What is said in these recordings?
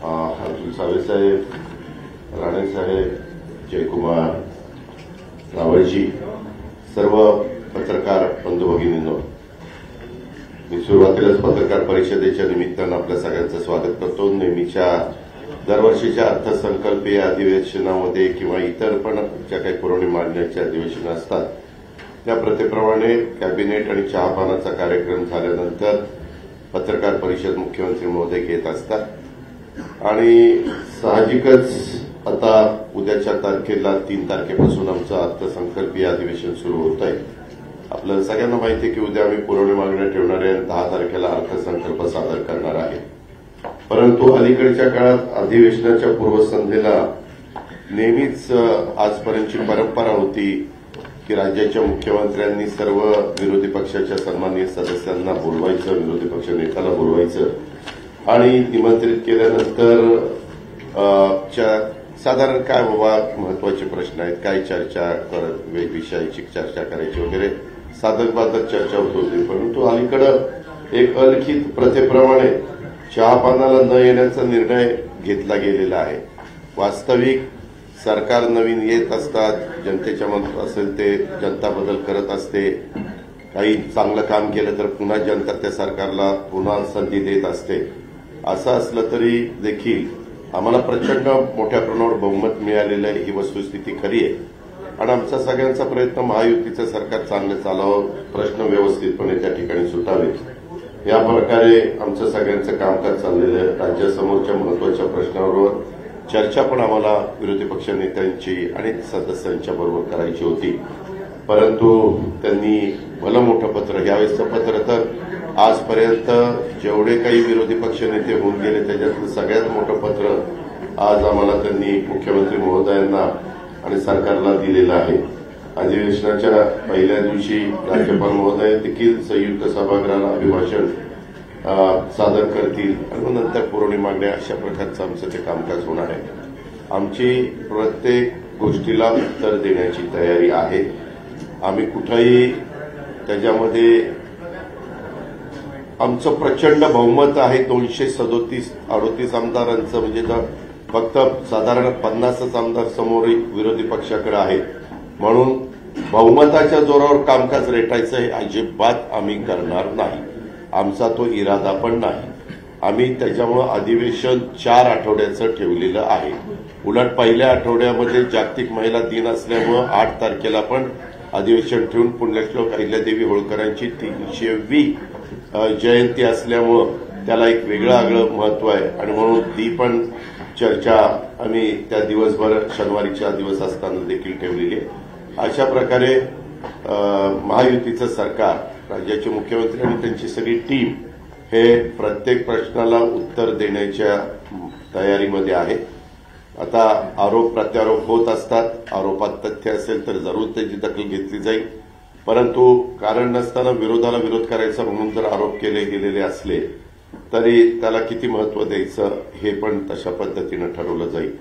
अतुल सावे साहेब, राणे साहेब, जयकुमार, रावळजी, सर्व पत्रकार बंधू भगिनींनो, मी सुरुवातीलाच पत्रकार परिषदेच्या निमित्तानं आपल्या सगळ्यांचं स्वागत करतो. नेहमीच्या दरवर्षीच्या अर्थसंकल्पीय अधिवेशनामध्ये किंवा इतर पण ज्या काही पुरवणी मागण्याचे अधिवेशन असतात त्या प्रथेप्रमाणे कॅबिनेट आणि चहापानाचा कार्यक्रम झाल्यानंतर पत्रकार परिषद मुख्यमंत्री महोदय घेत असतात आणि साहजिकच आता उद्याच्या तारखेला 3 तारखेपासून आमचं अर्थसंकल्पीय अधिवेशन सुरू होत आहे. आपल्याला सगळ्यांना माहिती आहे की उद्या आम्ही पुरवणी मागण्या ठेवणार आहे आणि 10 तारखेला अर्थसंकल्प सादर करणार आहे. परंतु अलीकडच्या काळात अधिवेशनाच्या पूर्वसंध्येला नेहमीच आजपर्यंतची परंपरा होती की राज्याच्या मुख्यमंत्र्यांनी सर्व विरोधी पक्षाच्या सन्माननीय सदस्यांना बोलवायचं, विरोधी पक्ष नेत्याला बोलवायचं आणि निमंत्रित केल्यानंतर साधारण काय बाबा महत्वाचे प्रश्न आहेत, काय चर्चा विषयाची चर्चा करायची वगैरे साधक बाधक चर्चा होत होती. परंतु अलीकडं एक अलिखित प्रथेप्रमाणे चहापानाला न येण्याचा निर्णय घेतला गेलेला आहे. वास्तविक सरकार नवीन येत असतात, जनतेच्या मनात असेल ते जनता बदल करत असते. काही चांगलं काम केलं तर पुन्हा जनता त्या सरकारला पुन्हा संधी देत असते. असं असलं तरी देखील आम्हाला प्रचंड मोठ्या प्रमाणावर बहुमत मिळालेलं आहे, ही वस्तुस्थिती खरी आहे आणि आमचा सगळ्यांचा प्रयत्न महायुतीचं सरकार चांगलं चालावं, प्रश्न व्यवस्थितपणे त्या ठिकाणी सुटावेत या प्रकारे आमचं सगळ्यांचं कामकाज चाललेलं आहे. राज्यासमोरच्या महत्वाच्या प्रश्नावर चर्चा पण आम्हाला विरोधी पक्ष नेत्यांची आणि सदस्यांच्या बरोबर करायची होती. परंतु त्यांनी भलं मोठं पत्र, यावेळेसचं पत्र तर आजपर्यंत जेवढे काही विरोधी पक्ष नेते होऊन गेले त्याच्यातलं सगळ्यात मोठं पत्र आज आम्हाला त्यांनी मुख्यमंत्री महोदयांना आणि सरकारला दिलेलं आहे. अधिवेशनाच्या पहिल्या दिवशी राज्यपाल महोदय देखील संयुक्त सभागृहाला अभिभाषण सादर करतील आणि नंतर पुरवणी मागण्या, अशा प्रकारचं आमचं ते कामकाज होणार आहे. आमची प्रत्येक गोष्टीला उत्तर देण्याची तयारी आहे. आम्ही कुठंही त्याच्यामध्ये आमचं प्रचंड बहुमत आहे. 237-38 आमदारांचं, म्हणजे फक्त साधारण 50च आमदार समोर विरोधी पक्षाकडे आहेत. म्हणून बहुमताच्या जोरावर कामकाज रेटायचं हे अजिबात आम्ही करणार नाही. आमचा तो इरादा पण नाही. आम्ही त्याच्यामुळे अधिवेशन 4 आठवड्याचं ठेवलेलं आहे. उलट पहिल्या आठवड्यामध्ये जागतिक महिला दिन असल्यामुळे 8 तारखेला पण अधिवेशन ठेवून पुण्यश्लोक अहिल्यादेवी होळकरांची 300वी जयंती असल्यामुळे त्याला एक वेगळं आगळं महत्व आहे आणि म्हणून ती पण चर्चा आम्ही त्या दिवसभर शनिवारीचा दिवस असताना देखील ठेवलेली आहे. अशा प्रकारे महायुतीचं सरकार, राज्याचे मुख्यमंत्री आणि त्यांची सगळी टीम हे प्रत्येक प्रश्नाला उत्तर देण्याच्या तयारीमध्ये आहे. आता आरोप प्रत्यारोप होत असतात. आरोपात तथ्य असेल तर जरूर त्याची दखल घेतली जाईल. परंतु कारण नसताना विरोधाला विरोध करायचा म्हणून जर आरोप केले गेलेले असले तरी त्याला किती महत्व द्यायचं हे पण तशा पद्धतीनं ठरवलं जाईल.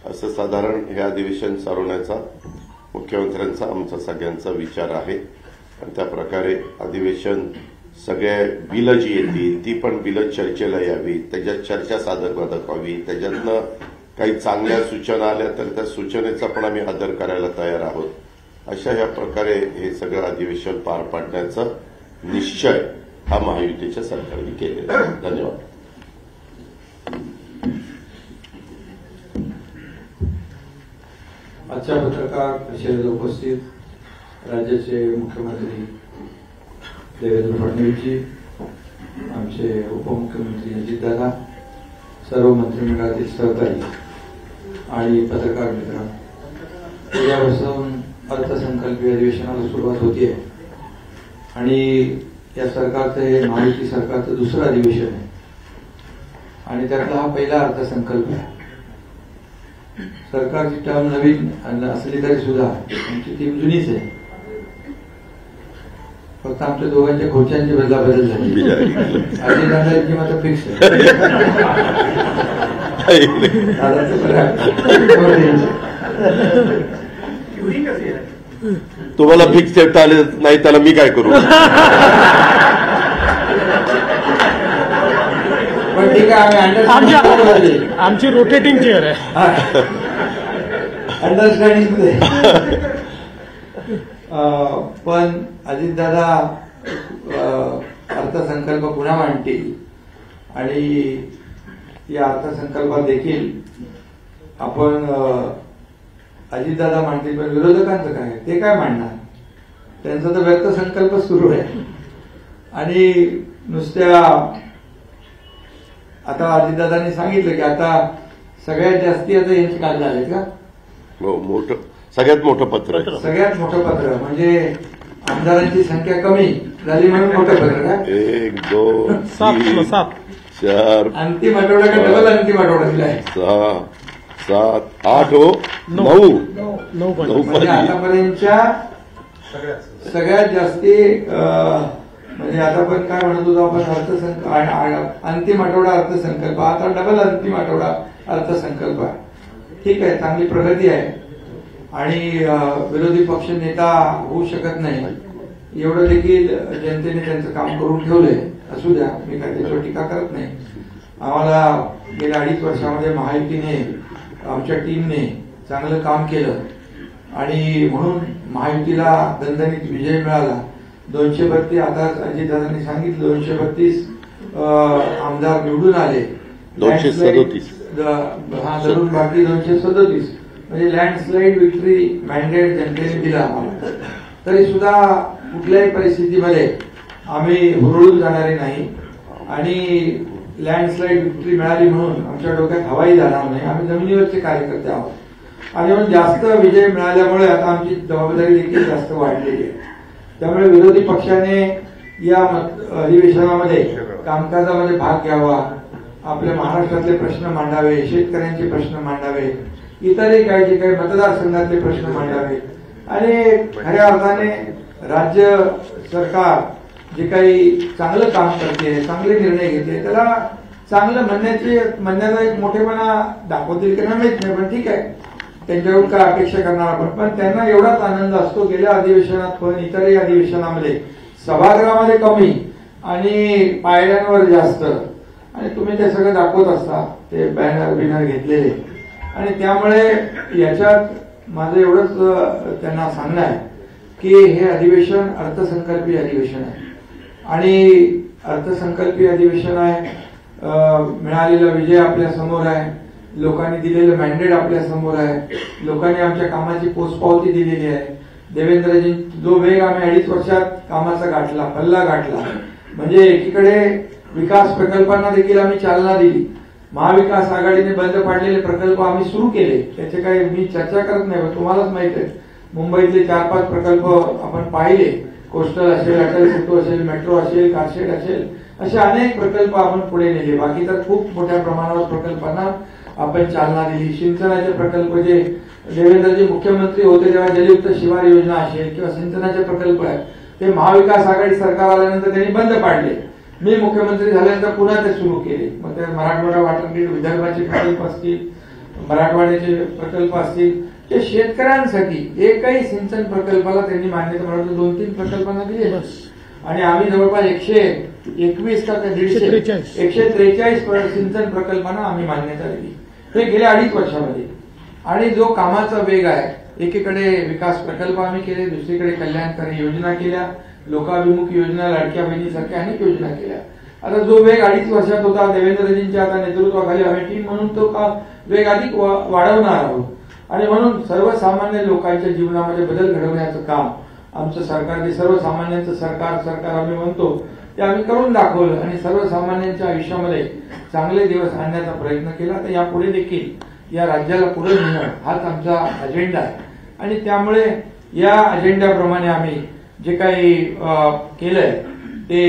असं साधारण हे अधिवेशन चालवण्याचा मुख्यमंत्र्यांचा आमचा सगळ्यांचा विचार आहे आणि त्या प्रकारे अधिवेशन सगळ्या बिलं जी येतील ती पण बिलं चर्चेला यावी, त्याच्यात चर्चा साधक व्हावी. त्याच्यातनं काही चांगल्या सूचना आल्या तर त्या सूचनेचा पण आम्ही आदर करायला तयार आहोत. अशा या प्रकारे हे सगळं अधिवेशन पार पाडण्याचा निश्चय हा महायुतीच्या सरकारने केलेला आहे. धन्यवाद. आजच्या पत्रकार परिषदेला उपस्थित राज्याचे मुख्यमंत्री देवेंद्र फडणवीसजी, आमचे उपमुख्यमंत्री अजितदादा, सर्व मंत्रिमंडळातील सहकारी आणि पत्रकार मित्र, उद्यापासून अर्थसंकल्पीय अधिवेशनाला सुरुवात होतीये आणि या सरकारचं हे महायुती सरकारचं दुसरं अधिवेशन आहे आणि त्यातला हा पहिला अर्थसंकल्प आहे. सरकारची टर्म नवीन असली तरी सुद्धा आमची टीम जुनीच आहे. फक्त आमच्या दोघांच्या खुर्च्यांची बदलाबदल झाली. अजितदादांची मात्र फिक्स आहे. तुम्हाला फिक्स ठेवता आले नाही त्याला मी काय करू. पण ठीक आहे, आम्ही आमची रोटेटिंग चेअर आहे. अंडरस्टँडिंग. पण अजितदादा अर्थसंकल्प पुन्हा मांडतील आणि या अर्थसंकल्पात देखील आपण अजितदादा मांडतील, पण विरोधकांचं काय, ते काय मांडणार? त्यांचा तर व्यक्त संकल्प सुरू आहे. आणि नुसत्या आता अजितदादांनी सांगितलं की आता सगळ्यात जास्ती आता यांची कागद आले का? मोठं, सगळ्यात मोठं पत्र, सगळ्यात मोठं पत्र म्हणजे आमदारांची संख्या कमी झाली म्हणून मोठं पत्र का? 1 2 3 7 4 अंतिम आठवडा का डबल अंतिम आठवडा दिलाय? 6 7 8 9 म्हणजे आतापर्यंतच्या सगळ्यात जास्ती म्हणजे आता पण काय म्हणत होतो आपण, अंतिम आठवडा अर्थसंकल्प, आता डबल अंतिम आठवडा अर्थसंकल्प आहे. ठीक आहे, चांगली प्रगती आहे. आणि विरोधी पक्ष नेता होऊ शकत नाही एवढं देखील जनतेने त्यांचं काम करून ठेवलंय. असू द्या, मी काय त्याच्यावर टीका करत नाही. आम्हाला गेल्या 2.5 वर्षामध्ये महायुतीने, आमच्या टीमने चांगलं काम केलं आणि म्हणून महायुतीला दणदणीत विजय मिळाला. 232, आता अजितदादांनी सांगितलं 232 आमदार निवडून आले. 237 धरून बाकी 237 म्हणजे लँडस्लाईड विक्ट्री मॅन्डेट जनतेने दिला आम्हाला. तरी सुद्धा कुठल्याही परिस्थितीमध्ये आम्ही हुरळून जाणारे नाही आणि लँडस्लाईड विक्ट्री मिळाली म्हणून आमच्या डोक्यात हवाई जाणार नाही. आम्ही जमिनीवरचे कार्यकर्ते आहोत आणि म्हणून जास्त विजय मिळाल्यामुळे आता आमची जबाबदारी देखील जास्त वाढलेली आहे. त्यामुळे विरोधी पक्षाने या अधिवेशनामध्ये कामकाजामध्ये भाग घ्यावा, आपल्या महाराष्ट्रातले प्रश्न मांडावे, शेतकऱ्यांचे प्रश्न मांडावे, इतरही काही जे काही मतदारसंघातले प्रश्न मांडावे आणि खऱ्या अर्थाने राज्य सरकार जे काही चांगलं काम करते, चांगले निर्णय घेते, त्याला चांगलं म्हणण्याचा एक मोठेपणा दाखवतील की नाही माहित नाही, पण ठीक आहे, त्यांच्याकडून काय अपेक्षा करणार आपण. पण त्यांना एवढाच आनंद असतो गेल्या अधिवेशनात पण इतरही अधिवेशनामध्ये सभागृहामध्ये कमी आणि पायऱ्यांवर जास्त, आणि तुम्ही ते सगळं दाखवत असता, ते बॅनर बिनर घेतलेले. आणि त्यामुळे याच्यात माझं एवढंच त्यांना सांगणं आहे की हे अधिवेशन अर्थसंकल्पीय अधिवेशन आहे आणि अर्थसंकल्पीय अधिवेशन आहे. मिळालेला विजय आपल्या समोर आहे, लोकांनी दिलेलं मॅन्डेट आपल्या समोर आहे, लोकांनी आमच्या कामाची पोचपावती दिलेली आहे. देवेंद्रजी जो वेग आम्ही 2.5 वर्षात कामाचा गाठला, पल्ला गाठला, म्हणजे एकीकडे विकास प्रकल्पांना देखील आम्ही चालना दिली. महाविकास आघाडीने बंद पाडलेले प्रकल्प आम्ही सुरू केले, त्याचे काही मी चर्चा करत नाही, तुम्हालाच माहित आहे. मुंबईतले 4-5 प्रकल्प आपण पाहिले, कोस्टल असेल, अटल सेतू असेल, मेट्रो असेल, कारशेड असेल, असे अनेक प्रकल्प आपण पुढे नेले. बाकी तर खूप मोठ्या प्रमाणावर प्रकल्पांना आपण चालना दिली. सिंचनाचे प्रकल्प जे देवेंद्रजी मुख्यमंत्री होते तेव्हा जलयुक्त शिवार योजना असेल किंवा सिंचनाचे प्रकल्प आहेत, ते महाविकास आघाडी सरकार आल्यानंतर त्यांनी बंद पाडले. मी मुख्यमंत्री झाल्यानंतर पुन्हा ते सुरू केले. मग ते मराठवाडा वॉटर ग्रीड, विदर्भाचे प्रकल्प असतील, मराठवाड्याचे प्रकल्प असतील, ते शेतकऱ्यांसाठी एकही सिंचन प्रकल्पाला त्यांनी मान्यता मिळवली. 2-3 प्रकल्पांना दिले आणि आम्ही जवळपास 121 का 143 सिंचन प्रकल्पांना आम्ही मान्यता दिली. हे गेल्या 2.5 वर्षामध्ये. आणि जो कामाचा वेग आहे, एकीकडे विकास प्रकल्प आम्ही केले, दुसरीकडे कल्याणकारी योजना केल्या, लोकाभिमुख योजना, लाडक्या बहिणीसारख्या अनेक योजना केल्या. आता जो वेग 2.5 वर्षात होता देवेंद्रजींच्या आता नेतृत्वाखाली आम्ही टीम म्हणून तो वेग अधिक वाढवणार आहोत. आणि म्हणून सर्वसामान्य लोकांच्या जीवनामध्ये बदल घडवण्याचं काम आमचं सरकार, जे सर्वसामान्यांचं सरकार आम्ही म्हणतो, ते आम्ही करून दाखवलं आणि सर्वसामान्यांच्या आयुष्यामध्ये चांगले दिवस आणण्याचा प्रयत्न केला. तर यापुढे देखील या राज्याला पुढे नेणं हाच आमचा अजेंडा आहे. आणि त्यामुळे या अजेंड्याप्रमाणे आम्ही जे काही केलंय ते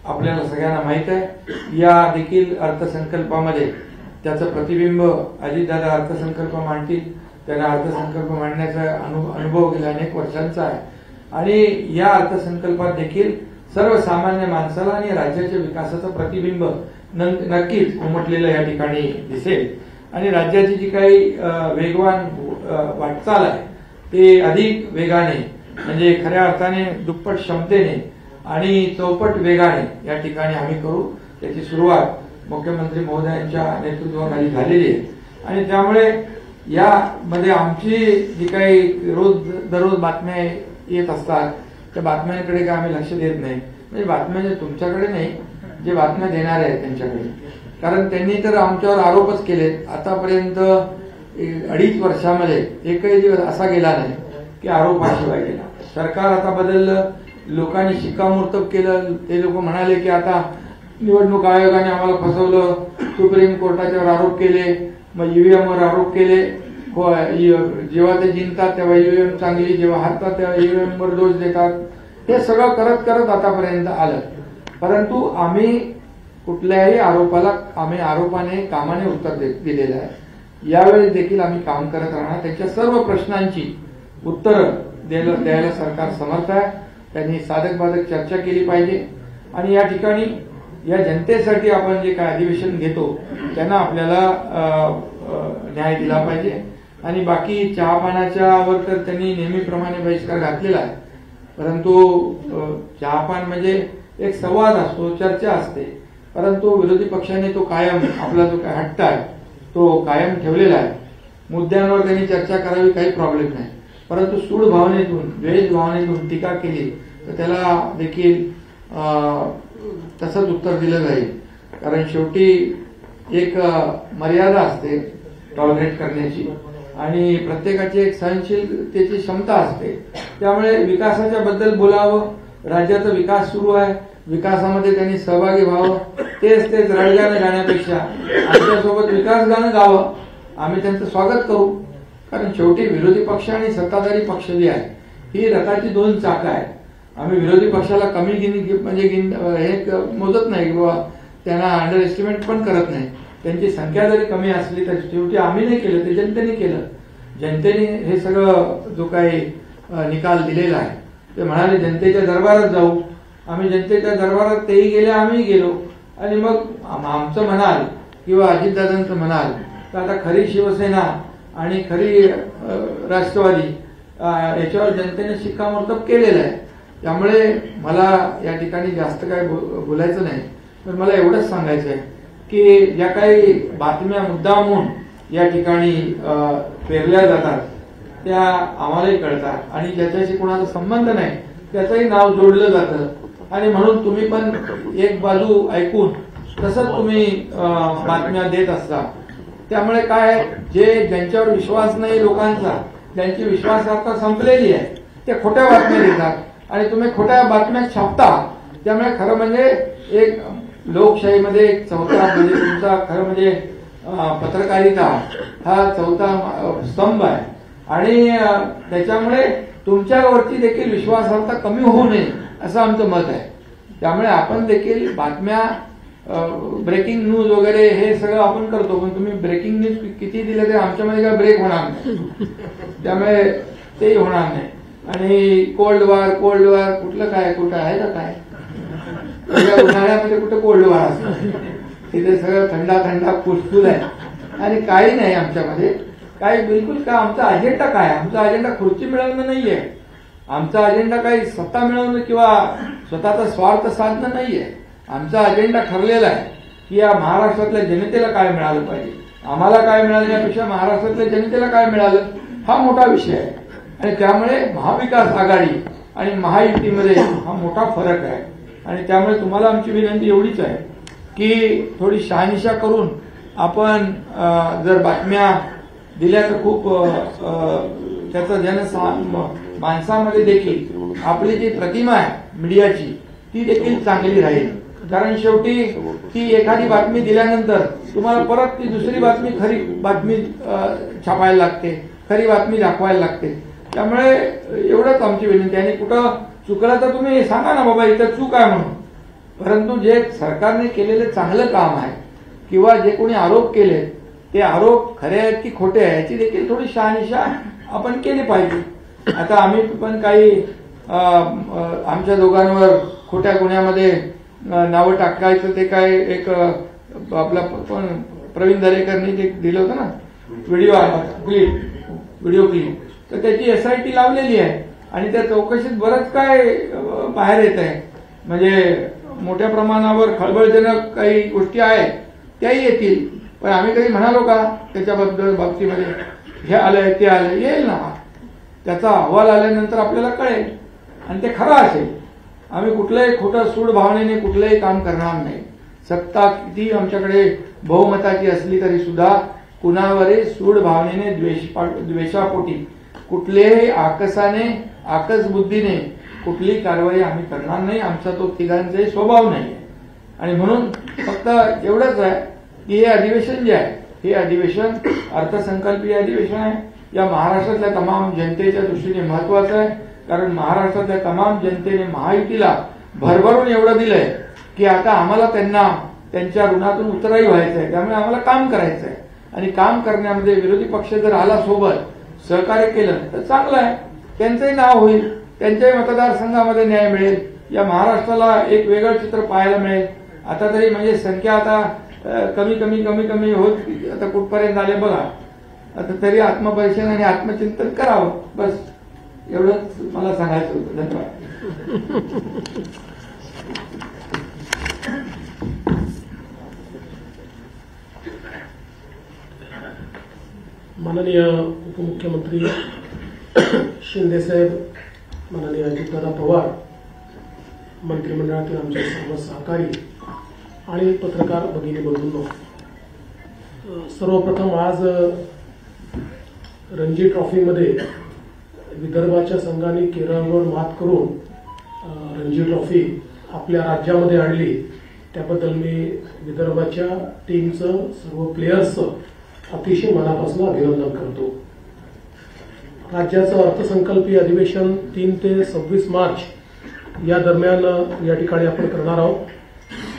आपल्याला सगळ्यांना माहित आहे. या देखील अर्थसंकल्पामध्ये त्याचं प्रतिबिंब अजितदादा अर्थसंकल्प मांडतील. त्यांना अर्थसंकल्प मांडण्याचा अनुभव गेल्या अनेक वर्षांचा आहे आणि या अर्थसंकल्पात देखील सर्वसामान्य माणसाला आणि राज्याच्या विकासाचं प्रतिबिंब नक्कीच उमटलेलं या ठिकाणी दिसेल. आणि राज्याची जी काही वेगवान वाटचाल आहे ते अधिक वेगाने, म्हणजे खऱ्या अर्थाने दुप्पट क्षमतेने आणि चौपट वेगाने या ठिकाणी आम्ही करू. त्याची सुरुवात मुख्यमंत्री महोदयांच्या नेतृत्वाखाली झालेली आहे. आणि त्यामुळे यामध्ये आमची जी काही दररोज बातम्या येत असतात त्या बातम्यांकडे काय आम्ही लक्ष देत नाही. म्हणजे बातम्या तुमच्याकडे नाही, जे बातम्या देणार आहेत त्यांच्याकडे. कारण त्यांनी तर आमच्यावर आरोपच केलेत. आतापर्यंत 2.5 वर्षामध्ये एकही दिवस असा गेला नाही की आरोपाशिवाय गेला. सरकार आता बदललं, लोकांनी शिक्कामोर्तब केलं. ते लोक म्हणाले की आता निवडणूक आयोगाने आम्हाला फसवलं, सुप्रीम कोर्टाच्यावर आरोप केले, मग ईव्हीएमवर आरोप केले. जेव्हा ते जिंकतात तेव्हा ईव्हीएम चांगली, जेव्हा हारतात तेव्हा ईव्हीएमवर दोष देतात. हे सगळं करत करत आतापर्यंत आलं. परंतु आम्ही कुठल्याही आरोपाने कामाने उत्तर दिलेलं आहे. यावेळी देखील आम्ही काम करत राहणार. त्याच्या सर्व प्रश्नांची उत्तरं द्यायला सरकार समर्थ आहे. त्यांनी साधक बाधक चर्चा केली पाहिजे आणि या ठिकाणी या जनतेसाठी आपण जे काय अधिवेशन घेतो त्यांना आपल्याला न्याय दिला पाहिजे. आणि बाकी चहापानाच्या वर तर त्यांनी नेहमीप्रमाणे बहिष्कार घातलेला आहे. परंतु चहापान म्हणजे एक संवाद असतो, चर्चा असते. परंतु विरोधी पक्षाने तो कायम आपला जो काय हट्ट आहे तो कायम ठेवलेला आहे. मुद्द्यांवर त्यांनी चर्चा करावी, काही प्रॉब्लेम नाही. परंतु सूड भावनेतून, द्वेष भावनेतून टीका केली तर त्याला देखील तसंच उत्तर दिलं जाईल. कारण शेवटी एक मर्यादा असते टॉलरेट करण्याची आणि प्रत्येकाची एक सहनशीलतेची क्षमता असते. त्यामुळे विकासाच्या बद्दल बोलावं, राज्याचा विकास सुरू आहे, विकासामध्ये त्यांनी सहभागी व्हावं. तेच रडगाणं गाण्यापेक्षा आमच्यासोबत विकास गाणं गावं. आम्ही त्यांचं स्वागत करू. कारण शेवटी विरोधी पक्ष आणि सत्ताधारी पक्ष जे आहे ही रथाची 2 चाकं आहेत. आम्ही विरोधी पक्षाला कमी हे मोजत नाही किंवा त्यांना अंडर एस्टिमेट पण करत नाही. त्यांची संख्या जरी कमी असली तर शेवटी आम्ही नाही केलं, ते जनतेने केलं. जनतेने हे सगळं जो काही निकाल दिलेला आहे ते म्हणाले जनतेच्या दरबारात जाऊ. आम्ही जनतेच्या दरबारात तेही गेले, आम्ही गेलो. आणि मग आमचं म्हणाल किंवा अजितदादांचं म्हणाल तर आता खरी शिवसेना आणि खरी राष्ट्रवादी याच्यावर जनतेने शिक्कामोर्तब केलेलं आहे. त्यामुळे मला या ठिकाणी जास्त काही बोलायचं नाही. पण मला एवढंच सांगायचं आहे की ज्या काही बातम्या मुद्दामून या ठिकाणी पेरल्या जातात त्या आम्हालाही कळतात आणि ज्याच्याशी कोणाचा संबंध नाही त्याचंही नाव जोडलं जातं. आणि म्हणून तुम्ही पण एक बाजू ऐकून तसंच तुम्ही बातम्या देत असता. त्यामुळे काय, जे ज्यांच्यावर विश्वास नाही लोकांचा, ज्यांची विश्वासार्हता संपलेली आहे ते खोट्या बातम्या देतात आणि तुम्ही खोट्या बातम्या छापता. त्यामुळे खरं म्हणजे एक लोकशाहीमध्ये एक चौथा म्हणजे तुमचा खरं म्हणजे पत्रकारिता हा चौथा स्तंभ आहे. आणि त्याच्यामुळे तुमच्यावरती देखील विश्वासार्हता कमी होऊ नये असं आमचं मत आहे. त्यामुळे आपण देखील बातम्या ब्रेकिंग न्यूज वगैरे हे सगळं आपण करतो. पण तुम्ही ब्रेकिंग न्यूज किती दिले तरी आमच्यामध्ये काय ब्रेक होणार नाही. त्यामुळे तेही होणार नाही. आणि कोल्ड वॉर कुठलं काय, कुठं आहे का काय, उन्हाळ्यामध्ये कुठं कोल्ड वॉर असतं. तिथे सगळं थंडा फुसफुस आहे आणि काही नाही आमच्यामध्ये. काही बिलकुल का आमचा अजेंडा काय, आमचा अजेंडा खुर्ची मिळवणं नाहीये. आमचा अजेंडा काही सत्ता मिळवणं किंवा स्वतःचा स्वार्थ साधणं नाहीये. आमचा अजेंडा ठरलेला आहे की या महाराष्ट्रातल्या जनतेला काय मिळालं पाहिजे. आम्हाला काय मिळालं यापेक्षा महाराष्ट्रातल्या जनतेला काय मिळालं हा मोठा विषय आहे. आणि त्यामुळे महाविकास आघाडी आणि महायुतीमध्ये हा मोठा फरक आहे. आणि त्यामुळे तुम्हाला आमची विनंती एवढीच आहे की थोडी शहानिशा करून आपण जर बातम्या दिल्या तर खूप त्याचा माणसामध्ये देखील आपली जी प्रतिमा आहे मीडियाची ती देखील चांगली राहील. कारण शेवटी ती एखादी बातमी दिल्यानंतर तुम्हाला परत ती दुसरी बातमी खरी बातमी छापायला लागते, खरी बातमी दाखवायला लागते. त्यामुळे एवढंच आमची विनंती आहे. आणि कुठं चुकलं तर तुम्ही सांगा ना बाबा इथं चूक आहे म्हणून. परंतु जे सरकारने केलेलं चांगलं काम आहे किंवा जे कोणी आरोप केले ते आरोप खरे आहेत की खोटे आहेत याची देखील थोडी शहानिशा आपण केली पाहिजे. आता आम्ही पण काही आमच्या दोघांवर खोट्या गुन्ह्यामध्ये नावं टाकायचं ते काय एक आपला प्रवीण दरेकरनी ते दिलं होतं ना व्हिडिओ क्लिप, तर त्याची SIT लावलेली आहे आणि त्या चौकशीत बरंच काय बाहेर येत आहे. म्हणजे मोठ्या प्रमाणावर खळबळजनक काही गोष्टी आहेत त्याही येतील. पण आम्ही कधी म्हणालो का त्याच्याबद्दल बाबतीमध्ये हे आलंय ते आलंय? येईल ना, त्याचा अहवाल आल्यानंतर आपल्याला कळेल आणि ते खरं असेल. आम्ही कुठलंही खोटं सूड भावनेने कुठलंही काम करणार नाही. सत्ता किती आमच्याकडे बहुमताची असली तरी सुद्धा कुणावरही सूड भावनेने द्वेषापोटी कुठलेही आकसाने आकसबुद्धीने कुठली कारवाई आम्ही करणार नाही. आमचा तो तिघांचाही स्वभाव नाही. आणि म्हणून फक्त एवढंच आहे की हे अधिवेशन जे आहे हे अधिवेशन अर्थसंकल्पीय अधिवेशन आहे. या महाराष्ट्रातल्या तमाम जनतेच्या दृष्टीने महत्वाचं आहे. कारण महाराष्ट्रातल्या तमाम जनतेने महायुतीला भरभरून एवढं दिलंय की आता आम्हाला त्यांच्या ऋणातून उतराई व्हायचं आहे. त्यामुळे आम्हाला काम करायचं आहे आणि काम करण्यामध्ये विरोधी पक्ष जर आला सोबत सहकार्य केलं तर चांगलं आहे. त्यांचंही नाव होईल, त्यांच्याही मतदारसंघामध्ये न्याय मिळेल. या महाराष्ट्राला एक वेगळं चित्र पाहायला मिळेल. आता तरी म्हणजे संख्या आता कमी कमी कमी कमी होत आता कुठपर्यंत आले बघा. आता तरी आत्मपरीक्षण आणि आत्मचिंतन करावं. बस एवढंच मला सांगायचं होतं. धन्यवाद. माननीय उपमुख्यमंत्री शिंदेसाहेब, माननीय अजितदादा पवार, मंत्रिमंडळातील आमचे सर्व सहकारी आणि पत्रकार भगिनी बंधूंनो, सर्वप्रथम आज रणजी ट्रॉफीमध्ये विदर्भाच्या संघाने केरळवर मात करून रणजी ट्रॉफी आपल्या राज्यामध्ये आणली. त्याबद्दल मी विदर्भाच्या टीमचं, सर्व प्लेयर्सचं अतिशय मनापासून अभिनंदन करतो. राज्याचं अर्थसंकल्पीय अधिवेशन 3 ते 26 मार्च या दरम्यान या ठिकाणी आपण करणार आहोत.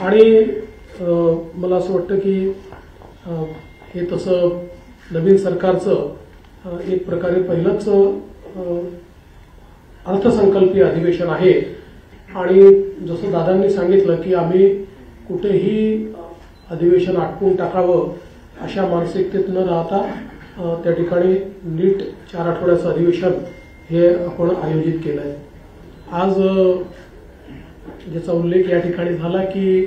आणि मला असं वाटतं की हे तसं नवीन सरकारचं एक प्रकारे पहिलंच अर्थसंकल्पीय अधिवेशन आहे. आणि जसं दादांनी सांगितलं की आम्ही कुठेही अधिवेशन आटपून टाकावं अशा मानसिकतेत न राहता त्या ठिकाणी नीट 4 आठवड्याचं अधिवेशन हे आपण आयोजित केलं आहे. आज ज्याचा उल्लेख या ठिकाणी झाला की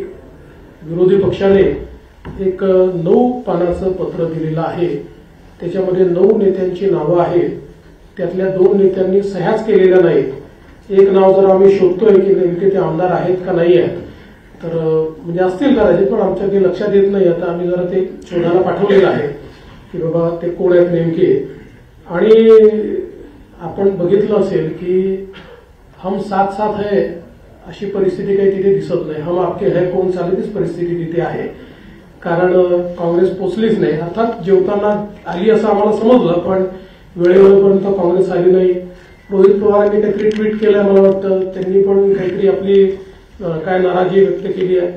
विरोधी पक्षाने एक 9 पानाचं पत्र दिलेलं आहे. त्याच्यामध्ये 9 नेत्यांची नावं आहेत. त्यातल्या 2 नेत्यांनी सह्याच केलेल्या नाहीत. एक नाव जर आम्ही शोधतोय की नेमके ते आमदार आहेत का नाही आहेत, तर म्हणजे असतील कदाचित, पण आमच्या ते लक्षात येत नाही. आता आम्ही जरा ते शोधायला पाठवलेलं आहे की बाबा ते कोण आहेत नेमके. आणि आपण बघितलं असेल की हम साथ साथ है अशी परिस्थिती काही तिथे दिसत नाही. हम आपके है कोण चालू तीच परिस्थिती तिथे आहे. कारण काँग्रेस पोचलीच नाही. अर्थात जेवताना आली असं आम्हाला समजलं, पण वेळेवरपर्यंत काँग्रेस आली नाही. रोहित पवारांनी काहीतरी ट्विट केलंय, मला वाटतं त्यांनी पण काहीतरी आपली काय नाराजी व्यक्त केली आहे.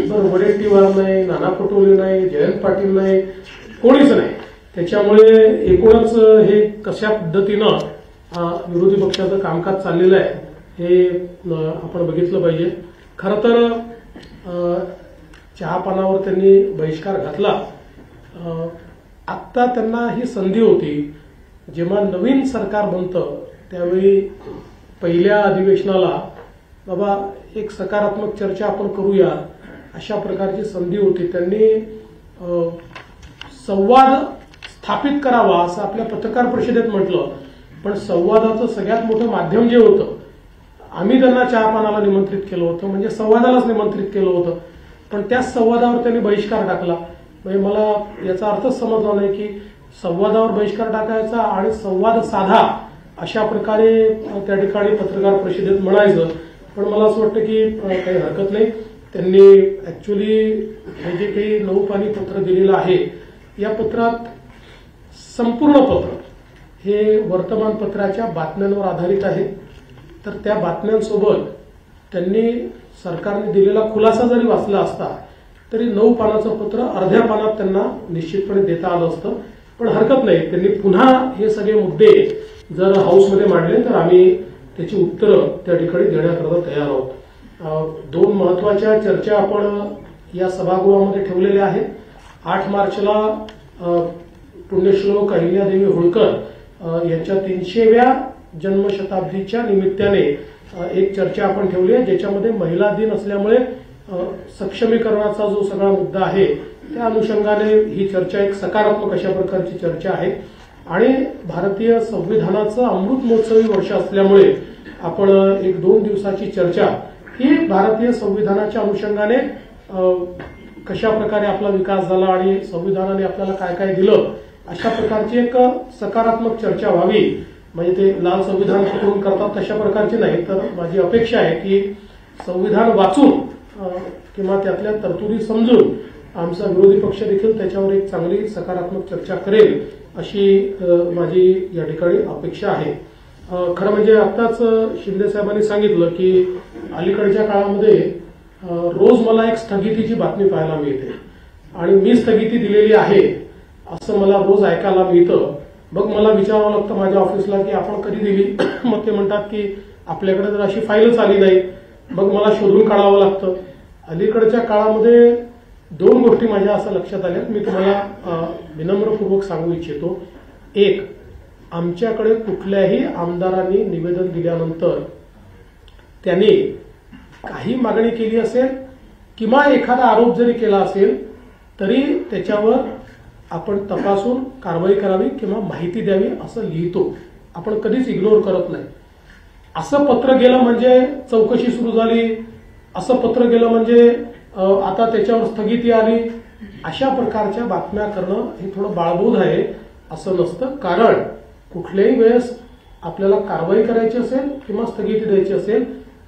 पण वडेट्टीवार नाही, नाना पटोले नाही, जयंत पाटील नाही, कोणीच नाही. त्याच्यामुळे एकूणच हे कशा पद्धतीनं विरोधी पक्षाचं कामकाज चाललेलं आहे हे आपण बघितलं पाहिजे. खरं तर चहापानावर त्यांनी बहिष्कार घातला. आत्ता त्यांना ही संधी होती. जेव्हा नवीन सरकार बनतं त्यावेळी पहिल्या अधिवेशनाला बाबा एक सकारात्मक चर्चा आपण करूया अशा प्रकारची संधी होती. त्यांनी संवाद स्थापित करावा असं आपल्या पत्रकार परिषदेत म्हटलं. पण संवादाचं सगळ्यात मोठं माध्यम जे होतं, आम्ही त्यांना चहापानाला निमंत्रित केलं होतं, म्हणजे संवादालाच निमंत्रित केलं होतं, पण त्याच संवादावर त्यांनी बहिष्कार टाकला. म्हणजे मला याचा अर्थच समजला नाही की संवादावर बहिष्कार टाकायचा आणि संवाद साधा अशा प्रकारे त्या ठिकाणी पत्रकार परिषदेत म्हणायचं. पण मला असं वाटतं की काही हरकत नाही. त्यांनी ऍक्च्युली हे जे काही 9 पानी पत्र दिलेलं आहे, या पत्रात संपूर्ण पत्र हे वर्तमानपत्राच्या बातम्यांवर आधारित आहे. तर त्या बातम्यांसोबत त्यांनी सरकारने दिलेला खुलासा जरी वाचला असता तरी 9 पानाचं पत्र अर्ध्या पानात त्यांना निश्चितपणे देता आलं असतं. पण हरकत नाही, त्यांनी पुन्हा हे सगळे मुद्दे जर हाऊसमध्ये मांडले तर आम्ही त्याची उत्तरं त्या ठिकाणी देण्याकरता तयार आहोत. 2 महत्वाच्या चर्चा आपण या सभागृहामध्ये ठेवलेल्या आहेत. 8 मार्चला पुण्यश्लोक अहिल्यादेवी होळकर यांच्या 300व्या जन्मशताब्दीच्या निमित्ताने एक चर्चा आपण ठेवली आहे, ज्याच्यामध्ये महिला दिन असल्यामुळे सक्षमीकरणाचा जो सगळा मुद्दा आहे त्या अनुषंगाने ही चर्चा एक सकारात्मक अशा प्रकारची चर्चा आहे आणि भारतीय संविधानाचं अमृत महोत्सवी वर्ष असल्यामुळे आपण एक 2 दिवसाची चर्चा ही भारतीय संविधानाच्या अनुषंगाने कशा प्रकारे आपला विकास झाला आणि संविधानाने आपल्याला काय काय दिलं अशा प्रकारची एक सकारात्मक चर्चा व्हावी. म्हणजे ते लाल संविधान करून करतात तशा प्रकारची नाही, तर माझी अपेक्षा आहे की संविधान वाचून किंवा त्यातल्या तरतुदी समजून आमचा विरोधी पक्ष देखील त्याच्यावर एक चांगली सकारात्मक चर्चा करेल अशी माझी या ठिकाणी अपेक्षा आहे. खरं म्हणजे आत्ताच शिंदे साहेबांनी सांगितलं की अलीकडच्या काळामध्ये रोज मला एक स्थगितीची बातमी पाहायला मिळते आणि मी स्थगिती दिलेली आहे असं मला रोज ऐकायला मिळतं. मग मला विचारावं लागतं माझ्या ऑफिसला की आपण कधी दिली. मग ते म्हणतात की आपल्याकडे जर अशी फाईलच आली नाही. मग मला शोधून काढावं लागतं. अलीकडच्या काळामध्ये 2 गोष्टी माझ्या असं लक्षात आल्या, मी तुम्हाला विनम्रपूर्वक सांगू इच्छितो. एक, आमच्याकडे कुठल्याही आमदारांनी निवेदन दिल्यानंतर त्यांनी काही मागणी केली असेल किंवा एखादा आरोप जरी केला असेल तरी त्याच्यावर आपण तपासून कारवाई करावी किंवा माहिती द्यावी असं लिहितो. आपण कधीच इग्नोर करत नाही. असं पत्र गेलं म्हणजे चौकशी सुरू झाली, असं पत्र गेलं म्हणजे आता त्याच्यावर स्थगिती आली, अशा प्रकारच्या बातम्या करणं हे थोडं बाळबोध आहे असं नसतं. कारण कुठल्याही वेळेस आपल्याला कारवाई करायची असेल किंवा स्थगिती द्यायची असेल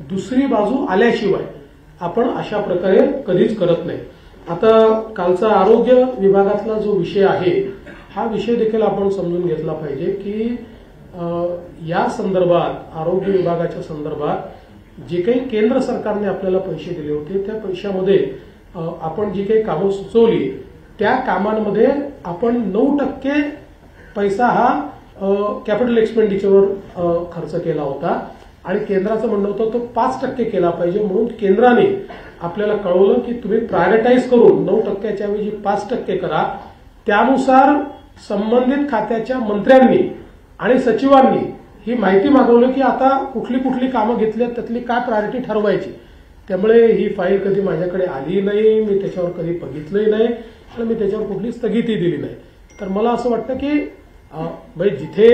दुसरी बाजू आल्याशिवाय आपण अशा प्रकारे कधीच करत नाही. आता कालचा आरोग्य विभागातला जो विषय आहे हा विषय देखील आपण समजून घेतला पाहिजे की या संदर्भात आरोग्य विभागाच्या संदर्भात जे काही केंद्र सरकारने आपल्याला पैसे दिले होते त्या पैशामध्ये आपण जी काही कामं सुचवली त्या कामांमध्ये आपण 9% पैसा हा कॅपिटल एक्सपेंडिचरवर खर्च केला होता आणि केंद्राचं म्हणणं होतं तो 5% केला पाहिजे. म्हणून केंद्राने आपल्याला कळवलं की तुम्ही प्रायोरिटाईज करून 9%च्या ऐवजी 5% करा. त्यानुसार संबंधित खात्याच्या मंत्र्यांनी आणि सचिवांनी ही माहिती मागवली की आता कुठली कुठली कामं घेतली त्यातली काय प्रायोरिटी ठरवायची. त्यामुळे ही फाईल कधी माझ्याकडे आली नाही, मी त्याच्यावर कधी बघितलंही नाही आणि मी त्याच्यावर कुठली स्थगिती दिली नाही. तर मला असं वाटतं की जिथे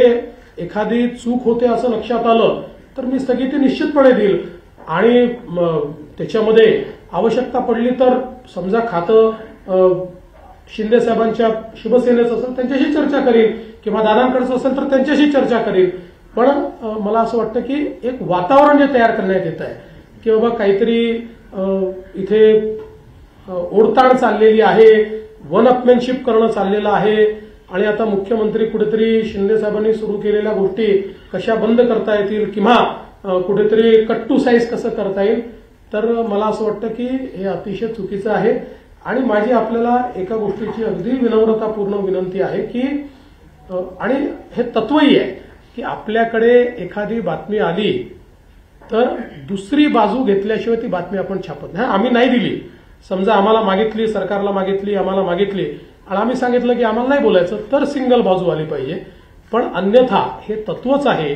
एखादी चूक होते असं लक्षात आलं तर मी स्थगिती निश्चितपणे देईल आणि त्याच्यामध्ये आवश्यकता पडली तर समजा खातं शिंदे साहेबांच्या शिवसेनेचं असेल त्यांच्याशी चर्चा करील किंवा दादांकडचं असेल तर त्यांच्याशी चर्चा करील. पण मला असं वाटतं की एक वातावरण जे तयार करण्यात येत आहे की बाबा काहीतरी इथे ओढताण चाललेली आहे, वन अपमॅनशिप करणं चाललेलं आहे आणि आता मुख्यमंत्री कुठेतरी शिंदे साहेबांनी सुरू केलेल्या गोष्टी कशा बंद करता येतील किंवा कुठेतरी कट टू साईज कसं करता येईल. तर मला असं वाटतं की हे अतिशय चुकीचं आहे आणि माझी आपल्याला एका गोष्टीची अगदी विनम्रतापूर्ण विनंती आहे की आणि हे तत्वही आहे की आपल्याकडे एखादी बातमी आली तर दुसरी बाजू घेतल्याशिवाय ती बातमी आपण छापत नाही. आम्ही नाही दिली, समजा आम्हाला मागितली, सरकारला मागितली, आम्हाला मागितली आणि आम्ही सांगितलं की आम्हाला नाही बोलायचं तर सिंगल बाजू आली पाहिजे. पण अन्यथा हे तत्वच आहे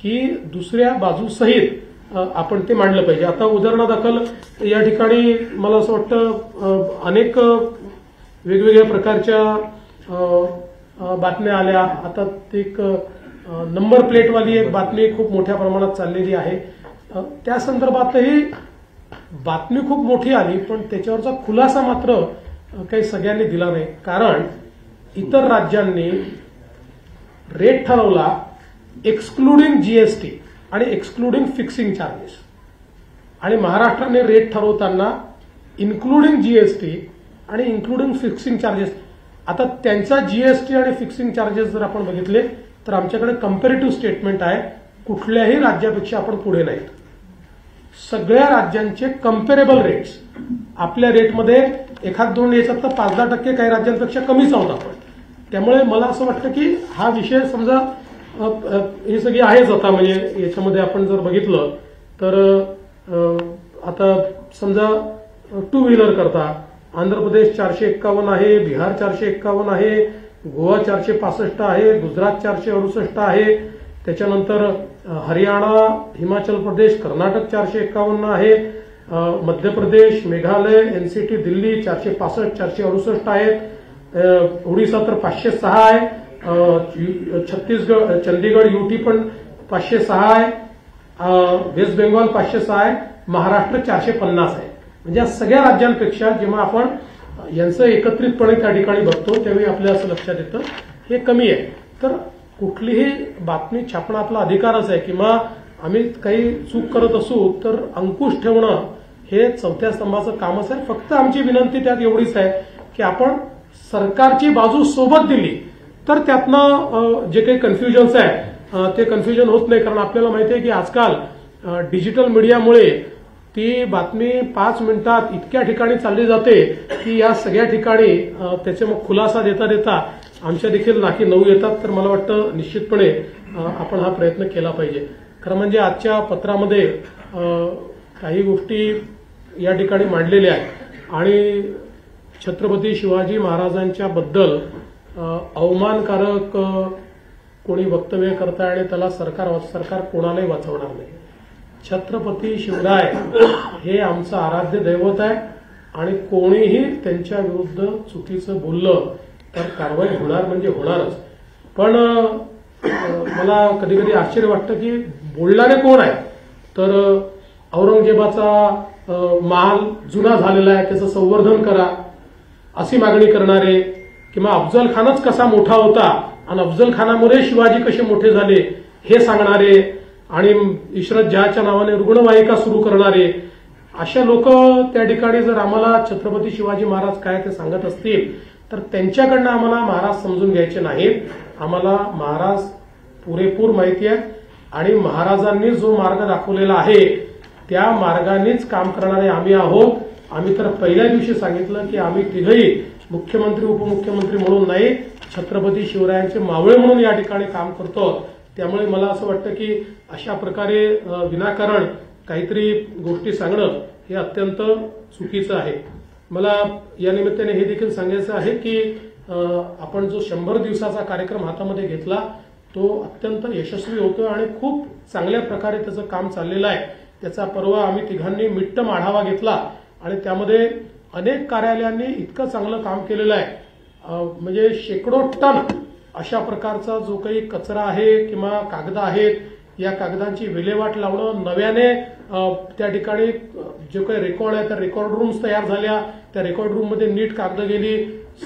की दुसऱ्या बाजूसहित आपण ते मांडलं पाहिजे. आता उदाहरणादाखल या ठिकाणी मला असं वाटतं अनेक वेगवेगळ्या प्रकारच्या बातम्या आल्या. आता एक नंबर प्लेटवाली एक बातमी खूप मोठ्या प्रमाणात चाललेली आहे. त्या संदर्भातही बातमी खूप मोठी आली पण त्याच्यावरचा खुलासा मात्र काही सगळ्यांनी दिला नाही. कारण इतर राज्यांनी रेट ठरवला एक्सक्लुडिंग जीएसटी आणि एक्सक्लुडिंग फिक्सिंग चार्जेस आणि महाराष्ट्राने रेट ठरवताना इन्क्लुडिंग जीएसटी आणि इन्क्लुडिंग फिक्सिंग चार्जेस. आता त्यांचा जीएसटी आणि फिक्सिंग चार्जेस जर आपण बघितले तर आमच्याकडे कंपॅरेटिव्ह स्टेटमेंट आहे. कुठल्याही राज्यापेक्षा आपण पुढे नाहीत. सगळ्या राज्यांचे कंपेरेबल रेट्स आपल्या रेटमध्ये 1-2 याच्यात तर 5-10% काही राज्यांपेक्षा कमीच आहोत आपण. त्यामुळे मला असं वाटतं की हा विषय समजा ही सगळी आहेच. आता म्हणजे याच्यामध्ये आपण जर बघितलं तर आता समजा 2 व्हीलर करता आंध्र प्रदेश 451 आहे, बिहार 451 आहे, गोवा 465 आहे, गुजरात 468 आहे, त्याच्यानंतर हरियाणा, हिमाचल प्रदेश, कर्नाटक 451 आहे मध्य प्रदेश, मेघालय, एनसीटी, दिल्ली 465, 468 आहेत. ओडिसा तर 506 आहे. छत्तीसगड, चंदीगड, युटी पण 506 आहे. वेस्ट बेंगॉल 506 आहे. महाराष्ट्र 450 आहे. म्हणजे या सगळ्या राज्यांपेक्षा जेव्हा आपण यांचं एकत्रितपणे त्या ठिकाणी बघतो त्यावेळी आपल्याला असं लक्षात येतं हे कमी आहे. तर कुठलीही बातमी छापणं आपला अधिकारच आहे किंवा आम्ही काही चूक करत असू तर अंकुश ठेवणं हे चौथ्या स्तंभाचं कामच आहे. फक्त आमची विनंती त्यात एवढीच आहे की आपण सरकारची बाजू सोबत दिली तर त्यातनं जे काही कन्फ्युजन्स आहे ते कन्फ्युजन होत नाही. कारण आपल्याला माहिती आहे की आजकाल डिजिटल मीडियामुळे ती बातमी 5 मिनिटात इतक्या ठिकाणी चालली जाते की या सगळ्या ठिकाणी त्याचे मग खुलासा देता देता आमच्या देखील नाकी नऊ येतात. तर मला वाटतं निश्चितपणे आपण हा प्रयत्न केला पाहिजे. खरं म्हणजे आजच्या पत्रामध्ये काही गोष्टी या ठिकाणी मांडलेल्या आहेत आणि छत्रपती शिवाजी महाराजांच्या बद्दल अवमानकारक कोणी वक्तव्य करताय आणि त्याला सरकार कोणालाही वाचवणार नाही. छत्रपती शिवराय हे आमचं आराध्य दैवत आहे आणि कोणीही त्यांच्या विरुद्ध चुकीचं बोललं तर कारवाई होणार म्हणजे होणारच. पण मला कधी कधी आश्चर्य वाटतं की बोलणारे कोण आहे. तर औरंगजेबाचा महाल जुना झालेला आहे त्याचं संवर्धन करा अशी मागणी करणारे किंवा अफजल खानच कसा मोठा होता आणि अफजल खानामुळे शिवाजी कसे मोठे झाले हे सांगणारे आणि इशरत जहाच्या नावाने रुग्णवाहिका सुरू करणारे अशा लोक त्या ठिकाणी जर आम्हाला छत्रपती शिवाजी महाराज काय ते सांगत असतील तर त्यांच्याकडनं आम्हाला महाराज समजून घ्यायचे नाहीत. आम्हाला महाराज पुरेपूर माहिती आहे आणि महाराजांनी जो मार्ग दाखवलेला आहे त्या मार्गानेच काम करणारे आम्ही आहोत. आम्ही तर पहिल्या दिवशी सांगितलं की आम्ही तिघही मुख्यमंत्री उपमुख्यमंत्री म्हणून नाही छत्रपती शिवरायांचे मावळे म्हणून या ठिकाणी काम करतो. त्यामुळे मला असं वाटतं की अशा प्रकारे विनाकारण काहीतरी गोष्टी सांगणं हे अत्यंत चुकीचं आहे. मला या निमित्ताने हे देखील सांगायचं आहे की आपण जो 100 दिवसाचा कार्यक्रम हातामध्ये घेतला तो अत्यंत यशस्वी होतो आणि खूप चांगल्या प्रकारे त्याचं काम चाललेलं आहे. त्याचा परवा आम्ही तिघांनी मिट्टम आढावा घेतला आणि त्यामध्ये अनेक कार्यालयांनी इतकं चांगलं काम केलेलं आहे. म्हणजे शेकडो टन अशा प्रकारचा जो काही कचरा आहे किंवा कागद आहेत या कागदांची विल्हेवाट लावणं, नव्याने त्या ठिकाणी जे काही रेकॉर्ड आहे त्या रेकॉर्ड रूम्स तयार झाल्या, त्या रेकॉर्ड रूममध्ये नीट कागद गेली,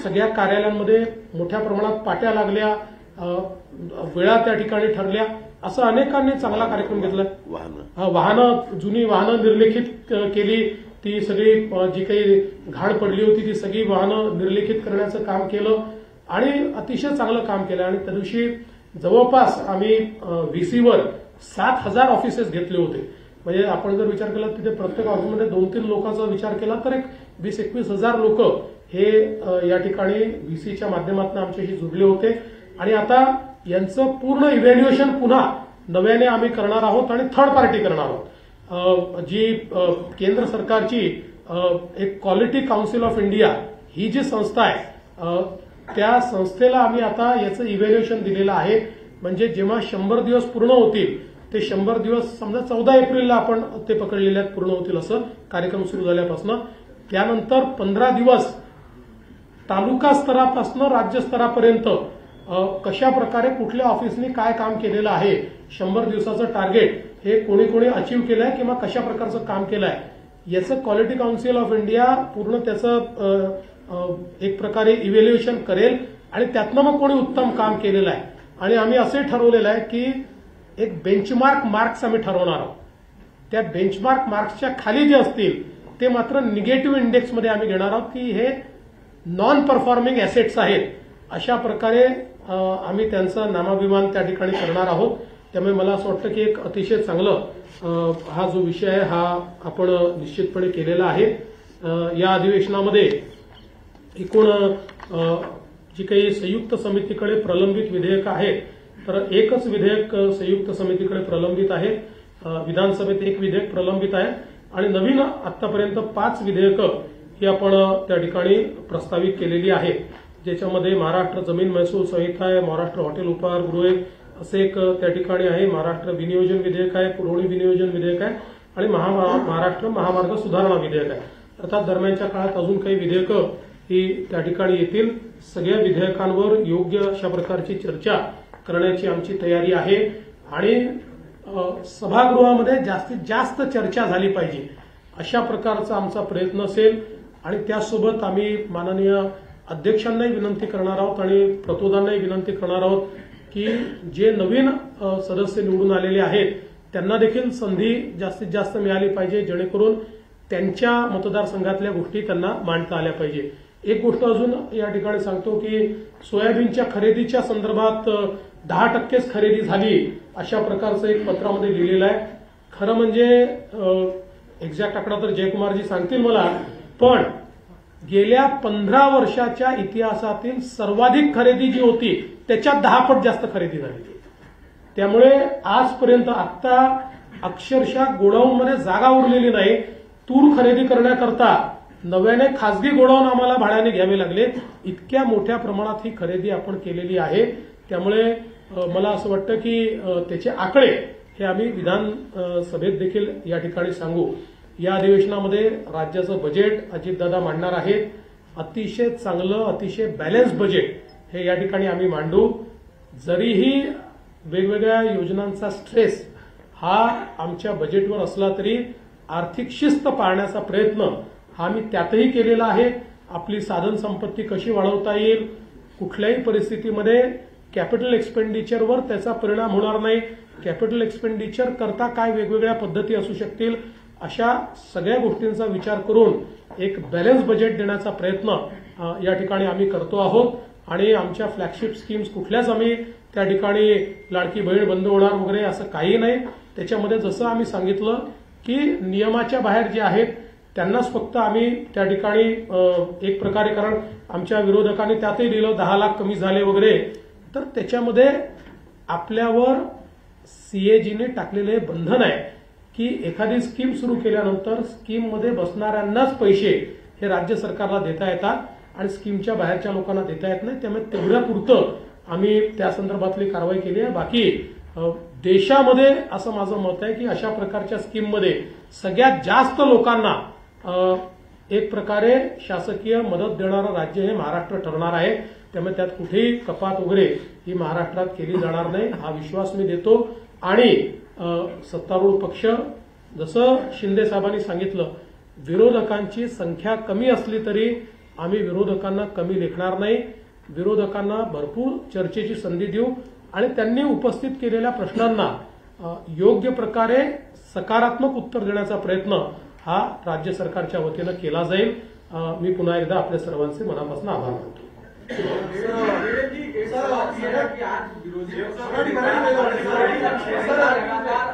सगळ्या कार्यालयांमध्ये मोठ्या प्रमाणात पाट्या लागल्या, वेळा त्या ठिकाणी ठरल्या, असं अनेकांनी चांगला कार्यक्रम घेतला. वाहनं जुनी वाहनं निर्लेखित केली, ती सगळी जी काही घाण पडली होती ती सगळी वाहनं निर्लेखित करण्याचं काम केलं आणि अतिशय चांगलं काम केलं. आणि त्या दिवशी जवळपास आम्ही व्हीसीवर 7,000 ऑफिसेस घेतले होते. म्हणजे आपण जर विचार केला तिथे प्रत्येक ऑफिसमध्ये 2-3 लोकांचा विचार केला तर एक 20-21,000 लोक हे या ठिकाणी व्हीसीच्या माध्यमातून आमच्याशी जुडले होते. आणि आता यांचं पूर्ण इव्हॅल्युएशन पुन्हा नव्याने आम्ही करणार आहोत आणि थर्ड पार्टी करणार आहोत. जी केंद्र सरकारची एक क्वालिटी काउन्सिल ऑफ इंडिया ही जी संस्था आहे त्या संस्थेला आम्ही आता याचं इव्हॅल्युएशन दिलेलं आहे. म्हणजे जेव्हा 100 दिवस पूर्ण होतील ते 100 दिवस समजा 14 एप्रिलला आपण ते पकडलेले आहेत पूर्ण होतील असं कार्यक्रम सुरू झाल्यापासून. त्यानंतर 15 दिवस तालुका स्तरापासून राज्यस्तरापर्यंत कशा प्रकारे कुठल्या ऑफिसनी काय काम केलेलं आहे, 100 दिवसाचं टार्गेट हे कोणी कोणी अचीव्ह केलंय किंवा कशा प्रकारचं काम केलंय याचं क्वालिटी काउन्सिल ऑफ इंडिया पूर्ण त्याचं एक प्रकारे इव्हॅल्युएशन करेल आणि त्यातनं मग कोणी उत्तम काम केलेलं आहे. आणि आम्ही असंही ठरवलेलं आहे की एक बेंचमार्क मार्क्स आम्ही ठरवणार आहोत. त्या बेंचमार्क मार्क्सच्या खाली जे असतील ते मात्र निगेटिव्ह इंडेक्समध्ये आम्ही घेणार आहोत की हे नॉन परफॉर्मिंग ऍसेट्स आहेत. अशा प्रकारे आम्ही त्यांचं नामाभिमान त्या ठिकाणी करणार आहोत. त्यामुळे मला असं वाटतं की एक अतिशय चांगलं हा जो विषय आहे हा आपण निश्चितपणे केलेला आहे. या अधिवेशनामध्ये एकूण जी काही संयुक्त समितीकडे प्रलंबित विधेयक आहेत तर एकच विधेयक संयुक्त समितीकडे प्रलंबित आहे. विधानसभेत एक विधेयक प्रलंबित आहे आणि नवीन आतापर्यंत 5 विधेयकं ही आपण त्या ठिकाणी प्रस्तावित केलेली आहेत. ज्याच्यामध्ये महाराष्ट्र जमीन महसूल संहिता आहे, महाराष्ट्र हॉटेल उपहारगृह असे एक त्या ठिकाणी आहे, महाराष्ट्र विनियोजन विधेयक आहे, पुरवणी विनियोजन विधेयक आहे आणि महाराष्ट्र महामार्ग सुधारणा विधेयक आहे. अर्थात दरम्यानच्या काळात अजून काही विधेयकं ही त्या ठिकाणी येतील. सगळ्या विधेयकांवर योग्य अशा प्रकारची चर्चा करण्याची आमची तयारी आहे आणि सभागृहामध्ये जास्तीत जास्त चर्चा झाली पाहिजे अशा प्रकारचा आमचा प्रयत्न असेल. आणि त्यासोबत आम्ही माननीय अध्यक्षांनाही विनंती करणार आहोत आणि प्रतोदांनाही विनंती करणार आहोत की जे नवीन सदस्य निवडून आलेले आहेत त्यांना देखील संधी जास्तीत जास्त मिळाली पाहिजे, जेणेकरून त्यांच्या मतदारसंघातल्या गोष्टी त्यांना मांडता आल्या पाहिजे. एक गोष्ट अजून या ठिकाणी सांगतो की सोयाबीनच्या खरेदीच्या संदर्भात 10%च खरेदी झाली अशा प्रकारचं एक पत्रामध्ये लिहिलेलं आहे. खरं म्हणजे एक्झॅक्ट आकडा तर जयकुमारजी सांगतील मला, पण गेल्या 15 वर्षाच्या इतिहासातील सर्वाधिक खरेदी जी होती त्याच्यात 10 पट जास्त खरेदी झाली. त्यामुळे आजपर्यंत आता अक्षरशः गोडाऊनमध्ये जागा उरलेली नाही. तूर खरेदी करण्याकरता नव्याने खासगी गोडाऊन आम्हाला भाड्याने घ्यावे लागले. इतक्या मोठ्या प्रमाणात ही खरेदी आपण केलेली आहे. त्यामुळे मला असं वाटतं की त्याचे आकडे हे आम्ही विधानसभेत देखील या ठिकाणी सांगू. या अधिवेशनामध्ये राज्याचं बजेट अजितदादा मांडणार आहेत. अतिशय चांगलं, अतिशय बॅलन्स बजेट हे या ठिकाणी आम्ही मांडू. जरीही वेगवेगळ्या योजनांचा स्ट्रेस हा आमच्या बजेटवर असला तरी आर्थिक शिस्त पाळण्याचा प्रयत्न हा आम्ही त्यातही केलेला आहे. आपली साधन संपत्ती कशी वाढवता येईल, कुठल्याही परिस्थितीमध्ये कॅपिटल एक्सपेंडिचरवर त्याचा परिणाम होणार नाही, कॅपिटल एक्सपेंडिचर करता काय वेगवेगळ्या पद्धती असू शकतील, अशा सगळ्या गोष्टींचा विचार करून एक बॅलन्स बजेट देण्याचा प्रयत्न या ठिकाणी आम्ही करतो आहोत. आणि आमच्या फ्लॅगशिप स्कीम्स कुठल्याच आम्ही त्या ठिकाणी लाडकी बहीण बंद होणार वगैरे असं काही नाही. त्याच्यामध्ये जसं आम्ही सांगितलं की नियमाच्या बाहेर जे आहेत त्यांनाच फक्त आम्ही त्या ठिकाणी एक प्रकारे, कारण आमच्या विरोधकांनी त्यातही दिलं 10 लाख कमी झाले वगैरे, तर त्याच्यामध्ये आपल्यावर सीएजीने टाकलेले बंधन आहे की एखादी स्कीम सुरू केल्यानंतर स्कीममध्ये बसणाऱ्यांनाच पैसे हे राज्य सरकारला देता येतात आणि स्कीमच्या बाहेरच्या लोकांना देता येत नाही. त्यामुळे तेवढ्यापुरतं आम्ही त्या संदर्भातली कारवाई केली आहे. बाकी देशामध्ये असं माझं मत आहे की अशा प्रकारच्या स्कीममध्ये सगळ्यात जास्त लोकांना एक प्रकारे शासकीय मदत देणारं राज्य हे महाराष्ट्र ठरणार आहे. त्यामुळे त्यात कुठेही कपात वगैरे ही महाराष्ट्रात केली जाणार नाही हा विश्वास मी देतो. आणि सत्तारूढ पक्ष, जसं शिंदे साहेबांनी सांगितलं, विरोधकांची संख्या कमी असली तरी आम्ही विरोधकांना कमी लेखणार नाही. विरोधकांना भरपूर चर्चेची संधी देऊ आणि त्यांनी उपस्थित केलेल्या प्रश्नांना योग्य प्रकारे सकारात्मक उत्तर देण्याचा प्रयत्न हा राज्य सरकारच्या वतीनं केला जाईल. मी पुन्हा एकदा आपल्या सर्वांचे मनापासून आभार मानतो.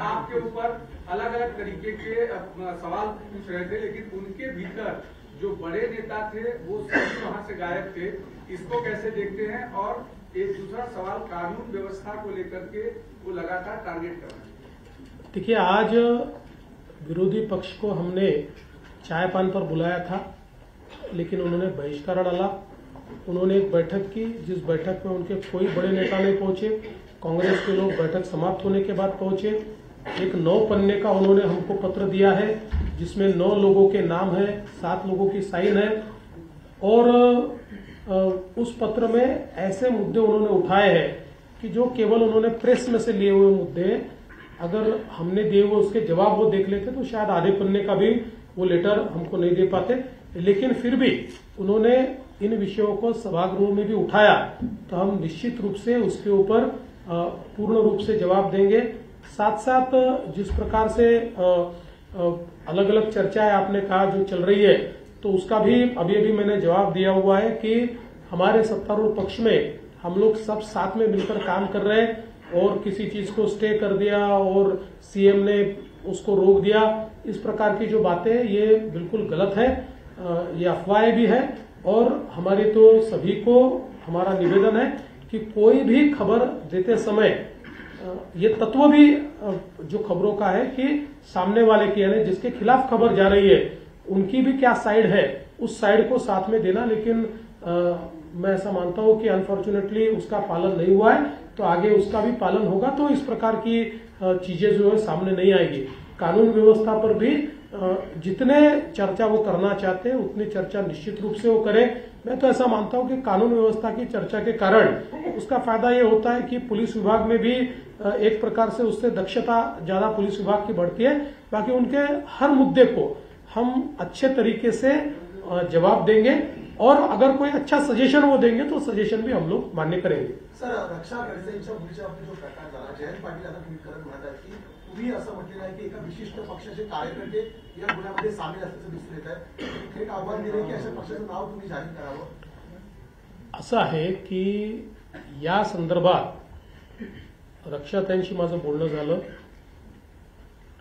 आपके ऊपर अलग अलग तरीके के सवाल पूछ रहे थे, लेकिन उनके भीतर जो बड़े नेता थे वो सभी वहां से गायब थे. इसको कैसे देखते हैं? और एक दूसरा सवाल, कानून व्यवस्था को लेकर के वो लगातार टारगेट कर रहे हैं. देखिए, आज विरोधी पक्ष को हमने चाय पान पर बुलाया था, लेकिन उन्होंने बहिष्कार डाला. उन्होंने एक बैठक की, जिस बैठक में उनके कोई बड़े नेता नहीं पहुंचे. कांग्रेस के लोग बैठक समाप्त होने के बाद पहुंचे. एक 9 पन्ने का उन्होंने हमको पत्र दिया है जिसमें 9 लोगों के नाम है, 7 लोगों की साइन है. और उस पत्र में ऐसे मुद्दे उन्होंने उठाए हैं कि जो केवल उन्होंने प्रेस में से लिए हुए मुद्दे, अगर हमने दिए हुए उसके जवाब वो देख लेते तो शायद आधे पन्ने का भी वो लेटर हमको नहीं दे पाते. लेकिन फिर भी उन्होंने इन विषयों को सभागृह में भी उठाया, तो हम निश्चित रूप से उसके ऊपर पूर्ण रूप से जवाब देंगे. साथ साथ जिस प्रकार से अलग अलग चर्चाएं आपने कहा जो चल रही है, तो उसका भी अभी मैंने जवाब दिया हुआ है कि हमारे सत्तारूढ़ पक्ष में हम लोग सब साथ में मिलकर काम कर रहे हैं और किसी चीज को स्टे कर दिया और सीएम ने उसको रोक दिया, इस प्रकार की जो बातें ये बिल्कुल गलत है. ये अफवाहें भी है. और हमारे तो सभी को हमारा निवेदन है कि कोई भी खबर देते समय ये तत्व भी जो खबरों का है कि सामने वाले की, यानी जिसके खिलाफ खबर जा रही है, उनकी भी क्या साइड है, उस साइड को साथ में देना. लेकिन मैं ऐसा मानता हूं कि अनफॉर्चुनेटली उसका पालन नहीं हुआ है, तो आगे उसका भी पालन होगा, तो इस प्रकार की चीजें जो है सामने नहीं आएगी. कानून व्यवस्था पर भी जितने चर्चा वो करना चाहते हैं उतनी चर्चा निश्चित रूप से वो करें। मैं तो ऐसा मानता हूं कि कानून व्यवस्था की चर्चा के कारण उसका फायदा ये होता है कि पुलिस विभाग में भी एक प्रकार से उससे दक्षता ज्यादा पुलिस विभाग की बढ़ती है। बाकी उनके हर मुद्दे को हम अच्छे तरीके से जवाब देंगे और अगर कोई अच्छा सजेशन वो देंगे तो सजेशन भी हम लोग मान्य करेंगे। सर, रक्षा खडसेंच्या मुलीच्या बाबतीत जो प्रकार झाला, जयंत पाटील आता ट्विट करत म्हणतात की तुम्ही असं म्हटलेलं आहे की एका विशिष्ट पक्षाचे कार्यकर्ते या गुन्ह्यामध्ये सामील असल्याचं दिसून येत आहे। थेट आव्हान दिलं की अशा पक्षाचं नाव तुम्ही जाहीर करावं। असं आहे की या संदर्भात रक्षाताईंशी माझं बोलणं झालं।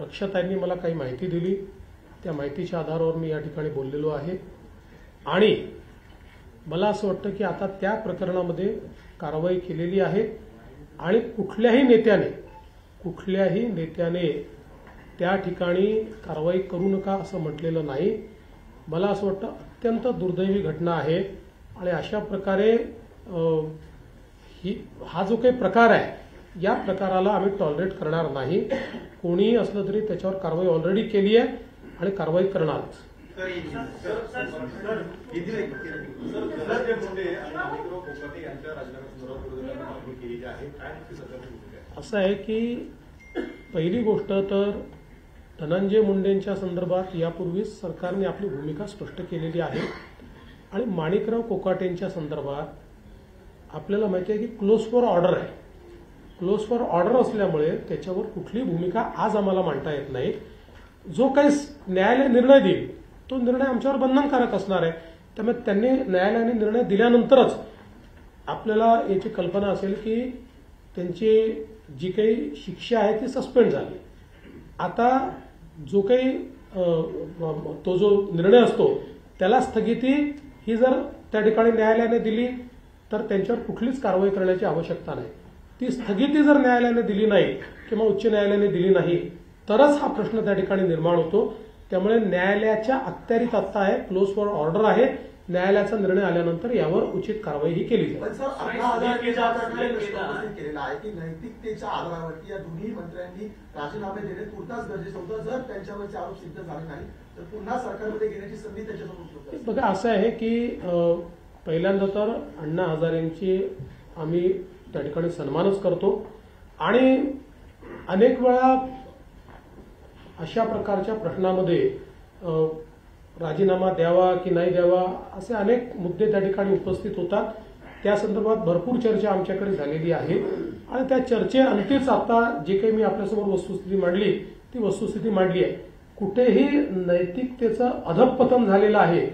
रक्षाताईंनी मला काही माहिती दिली, त्या माहितीच्या आधारावर मी या ठिकाणी बोललेलो आहे आणि मला असं वाटतं की आता त्या प्रकरणामध्ये कारवाई केलेली आहे आणि कुठल्याही नेत्याने त्या ठिकाणी कारवाई करू नका असं म्हटलेलं नाही। मला असं वाटतं अत्यंत दुर्दैवी घटना आहे आणि अशा प्रकारे हा जो काही प्रकार आहे या प्रकाराला आम्ही टॉलरेट करणार नाही। कोणीही असलं तरी त्याच्यावर कारवाई ऑलरेडी केली आहे आणि कारवाई करणारच। असं आहे की पहिली गोष्ट तर धनंजय मुंडेंच्या संदर्भात यापूर्वीच सरकारने आपली भूमिका स्पष्ट केलेली आहे आणि माणिकराव कोकाटेंच्या संदर्भात आपल्याला माहिती आहे की क्लोज फॉर ऑर्डर आहे। क्लोज फॉर ऑर्डर असल्यामुळे त्याच्यावर कुठली भूमिका आज आम्हाला मांडता येत नाही। जो काही न्यायालय निर्णय देईल तो निर्णय आमच्यावर बंधनकारक असणार आहे। त्यामुळे त्यांनी न्यायालयाने निर्णय दिल्यानंतरच आपल्याला याची कल्पना असेल की त्यांची जी काही शिक्षा आहे ती सस्पेंड झाली। आता जो काही तो जो निर्णय असतो त्याला स्थगिती ही जर त्या ठिकाणी न्यायालयाने दिली तर त्यांच्यावर कुठलीच कारवाई करण्याची आवश्यकता नाही। ती स्थगिती जर न्यायालयाने दिली नाही किंवा उच्च न्यायालयाने दिली नाही तरच हा प्रश्न त्या ठिकाणी निर्माण होतो। त्यामुळे न्यायालयाच्या अखत्यारीत आता आहे, क्लोज फॉर ऑर्डर आहे। न्यायालयाचा निर्णय आल्यानंतर यावर उचित कारवाई ही केली जाईल। पण सर, अण्णा हजारेंच्या प्रकारे प्रश्न उपस्थित केलेला आहे की नैतिकतेच्या आधारावरती या दोन्ही मंत्र्यांनी राजीनामे देणे तुर्तास गरजेचं होतं। जर त्यांच्यावरचे आरोप सिद्ध झाले नाही तर पुन्हा सरकारमध्ये घेण्याची संधी त्यांच्यासमोर उपलब्ध आहे। बघा, असं आहे की पहिल्यांदा तर अण्णा हजारेंची आम्ही त्या ठिकाणी सन्मानच करतो आणि अनेक वेळा अशा प्रकारच्या प्रश्नामध्ये राजीनामा द्यावा की नाही द्यावा असे अनेक मुद्दे त्या ठिकाणी उपस्थित होतात। त्या संदर्भात भरपूर चर्चा आमच्याकडे झालेली आहे आणि त्या चर्चेअंतीच आता जे काही मी आपल्यासमोर वस्तुस्थिती मांडली ती वस्तुस्थिती मांडली आहे। कुठेही नैतिकतेचं अधःपतन झालेलं आहे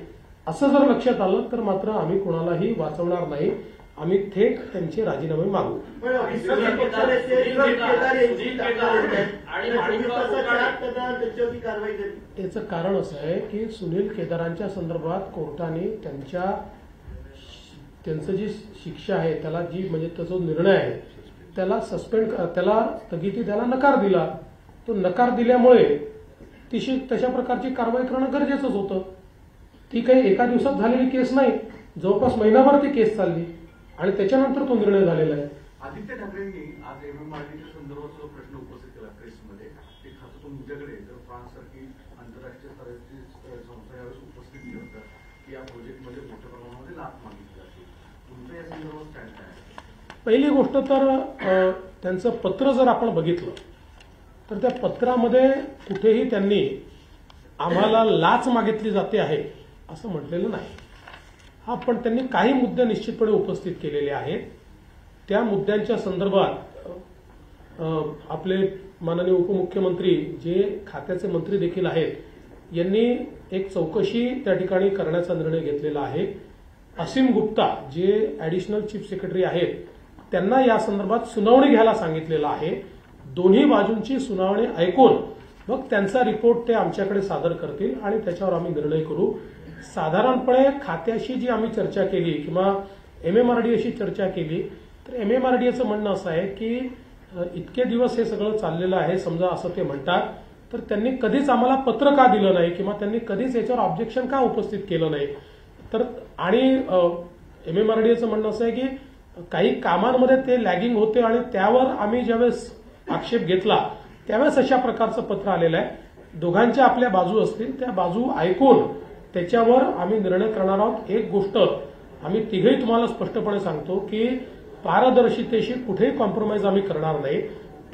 असं जर लक्षात आलं तर मात्र आम्ही कोणालाही वाचवणार नाही। आम्ही थेट त्यांचे राजीनामे मागू। याचं कारण असं आहे की सुनील केदारांच्या संदर्भात कोर्टाने त्यांचं जी शिक्षा आहे त्याला जी म्हणजे त्याचा निर्णय आहे त्याला त्याला स्थगिती द्यायला नकार दिला। तो नकार दिल्यामुळे तशा प्रकारची कारवाई करणं गरजेचंच होतं। ती काही एका दिवसात झालेली केस नाही, जवळपास महिनाभर ती केस चालली आणि त्याच्यानंतर तो निर्णय झालेला आहे। आदित्य ठाकरेंनी आज एमएमआरडीच्या संदर्भात जो प्रश्न उपस्थित केला प्रेसमध्ये, ते खातं तो तुमच्याकडे तर फ्रान्ससारखी आंतरराष्ट्रीय स्तराची संस्था यावेळेस उपस्थित होतात की या प्रोजेक्टमध्ये मोठ्या प्रमाणामध्ये लाभ मागितले जाते। तुमचं या संदर्भात स्टँड काय आहे? पहिली गोष्ट तर त्यांचं पत्र जर आपण बघितलं तर त्या पत्रामध्ये कुठेही त्यांनी आम्हाला लाच मागितली जाते आहे असं म्हटलेलं नाही। हा, पण त्यांनी काही मुद्दे निश्चितपणे उपस्थित केलेले आहेत। त्या मुद्द्यांच्या संदर्भात आपले माननीय उपमुख्यमंत्री जे खात्याचे मंत्री देखील आहेत यांनी एक चौकशी त्या ठिकाणी करण्याचा निर्णय घेतलेला आहे। असीम गुप्ता जे ऍडिशनल चीफ सेक्रेटरी आहेत त्यांना या संदर्भात सुनावणी घ्यायला सांगितलेलं आहे। दोन्ही बाजूंची सुनावणी ऐकून मग त्यांचा रिपोर्ट ते आमच्याकडे सादर करतील आणि त्याच्यावर आम्ही निर्णय करू। साधारणपणे खात्याशी जी आम्ही चर्चा केली किंवा एमएमआरडीएशी चर्चा केली तर एमएमआरडीएचं म्हणणं असं आहे की इतके दिवस हे सगळं चाललेलं आहे, समजा असं ते म्हणतात, तर त्यांनी कधीच आम्हाला पत्र का दिलं नाही किंवा त्यांनी कधीच याच्यावर ऑब्जेक्शन का उपस्थित केलं नाही। तर आणि एमएमआरडीएचं म्हणणं असं आहे की काही कामांमध्ये ते लॅगिंग होते आणि त्यावर आम्ही ज्यावेळेस आक्षेप घेतला त्यावेळेस अशा प्रकारचं पत्र आलेलं आहे. दोघांच्या आपल्या बाजू असतील, त्या बाजू ऐकून त्याच्यावर आम्ही निर्णय करणार आहोत. एक गोष्ट आम्ही तिघही तुम्हाला स्पष्टपणे सांगतो की पारदर्शितेशी कुठेही कॉम्प्रोमाइज आम्ही करणार नाही,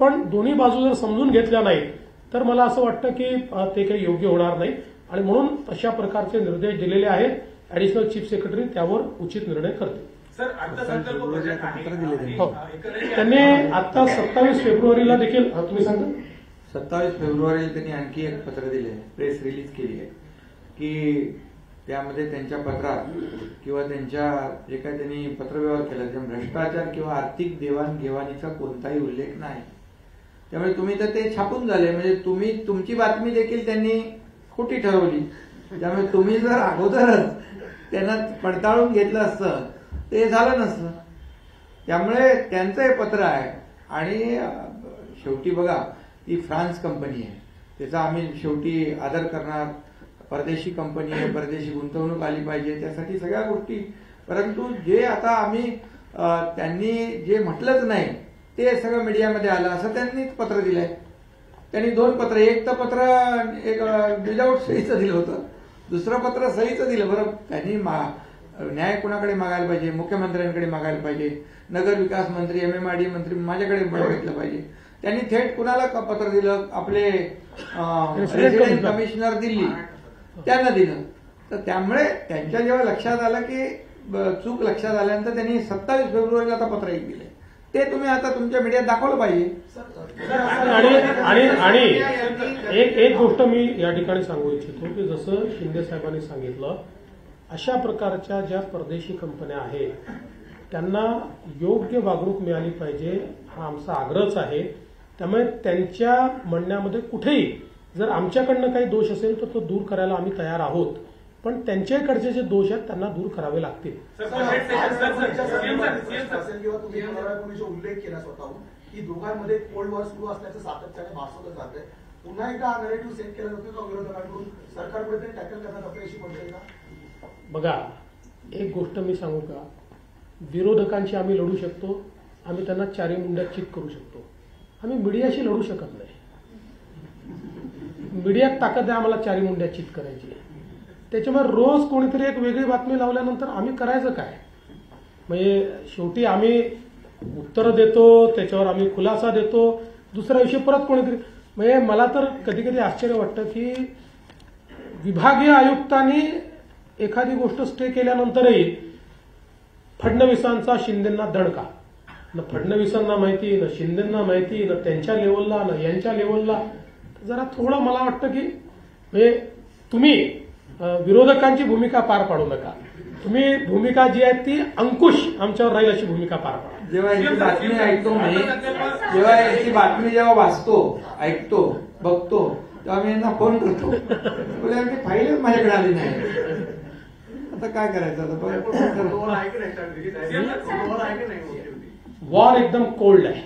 पण दोन्ही बाजू जर समजून घेतल्या नाहीत तर मला असं वाटतं की ते काही योग्य होणार नाही आणि म्हणून अशा प्रकारचे निर्देश दिलेले आहेत. ऍडिशनल चीफ सेक्रेटरी त्यावर उचित निर्णय करतील. सर, अर्थसंकल्प बजेट आहे. हो, त्यांनी आता 27 फेब्रुवारीला देखील तुम्ही सांगा 27 फेब्रुवारीला त्यांनी आणखी एक पत्र दिले, प्रेस रिलीज केली आहे की त्यामध्ये त्यांच्या पत्रात किंवा त्यांच्या जे काही त्यांनी पत्रव्यवहार केला त्या भ्रष्टाचार किंवा आर्थिक देवाणघेवाणीचा कोणताही उल्लेख नाही. त्यामुळे तुम्ही तर ते छापून झाले, म्हणजे तुम्ही तुमची बातमी देखील त्यांनी खोटी ठरवली. त्यामुळे तुम्ही जर अगोदरच त्यांना पडताळून घेतलं असतं ते झालं नसतं. त्यामुळे त्यांचं हे पत्र आहे आणि शेवटी बघा ती फ्रान्स कंपनी आहे, त्याचा आम्ही शेवटी आदर करणार. परदेशी कंपनी आहे, परदेशी गुंतवणूक आली पाहिजे, त्यासाठी सगळ्या गोष्टी. परंतु जे आता आम्ही त्यांनी जे म्हटलंच नाही ते सगळं मीडियामध्ये आलं असं त्यांनीच पत्र दिलंय. त्यांनी 2 पत्र, एक तर पत्र एक विदाऊट सहीचं दिलं होतं, दुसरं पत्र सहीचं दिलं. बरं, त्यांनी न्याय कोणाकडे मागायला पाहिजे? मुख्यमंत्र्यांकडे मागायला पाहिजे, नगर विकास मंत्री, MMRD मंत्री माझ्याकडे मागितलं पाहिजे. त्यांनी थेट कुणाला पत्र दिलं? आपले रेसिडेंट कमिशनर दिल्ली त्यांना दिलं. तर त्यामुळे त्यांच्या जेव्हा लक्षात आलं की चूक लक्षात आल्यानंतर त्यांनी 27 फेब्रुवारीला आता पत्र एक दिले. ते तुम्ही आता तुमच्या मीडियात दाखवलं पाहिजे. आणि एक गोष्ट मी या ठिकाणी सांगू इच्छितो की जसं शिंदे साहेबांनी सांगितलं, अशा प्रकारच्या ज्या परदेशी कंपन्या आहेत त्यांना योग्य वागणूक मिळाली पाहिजे हा आमचा आग्रहच आहे. त्यामुळे त्यांच्या म्हणण्यामध्ये कुठेही जर आमच्याकडनं काही दोष असेल तर तो दूर करायला आम्ही तयार आहोत, पण त्यांच्याकडचे जे दोष आहेत त्यांना दूर करावे लागतील. तुम्ही उल्लेख केला स्वतःहून की दोघांमध्ये कोल्ड वॉर सुरू असल्याचं सातत्याने भासवलं जातंय. पुन्हा एकदा हा नरेटिव्ह सेट केला जातो का विरोधकांकडून? सरकारकडे ते टॅकल करण्यात अपयशी पडतंय का? बघा, एक गोष्ट मी सांगू का, विरोधकांशी आम्ही लढू शकतो, आम्ही त्यांना चारी मुंड्यात चित करू शकतो. आम्ही मीडियाशी लढू शकत नाही. मीडियात ताकद आहे आम्हाला चारी मुंड्यात चित करायची. त्याच्यामुळे रोज कोणीतरी एक वेगळी बातमी लावल्यानंतर आम्ही करायचं काय? म्हणजे शेवटी आम्ही उत्तरं देतो, त्याच्यावर आम्ही खुलासा देतो, दुसऱ्या दिवशी परत कोणीतरी. म्हणजे मला तर कधी कधी आश्चर्य वाटतं की विभागीय आयुक्तांनी एखादी गोष्ट स्टे केल्यानंतरही फडणवीसांचा शिंदेंना दणका. न फडणवीसांना माहिती, न शिंदेंना माहिती, न त्यांच्या लेवलला, न यांच्या लेवलला. जरा थोडं मला वाटतं की म्हणजे तुम्ही विरोधकांची भूमिका पार पाडू नका. तुम्ही भूमिका जी आहे ती अंकुश आमच्यावर राहील अशी भूमिका पार पाडा. जेव्हा यांची बातमी ऐकतो मी, जेव्हा यांची बातमी जेव्हा वाचतो, ऐकतो, बघतो, तेव्हा मी यांना फोन करतो. बोले फाईलच माझ्याकडे आली नाही, आता काय करायचं? वॉर एकदम कोल्ड आहे,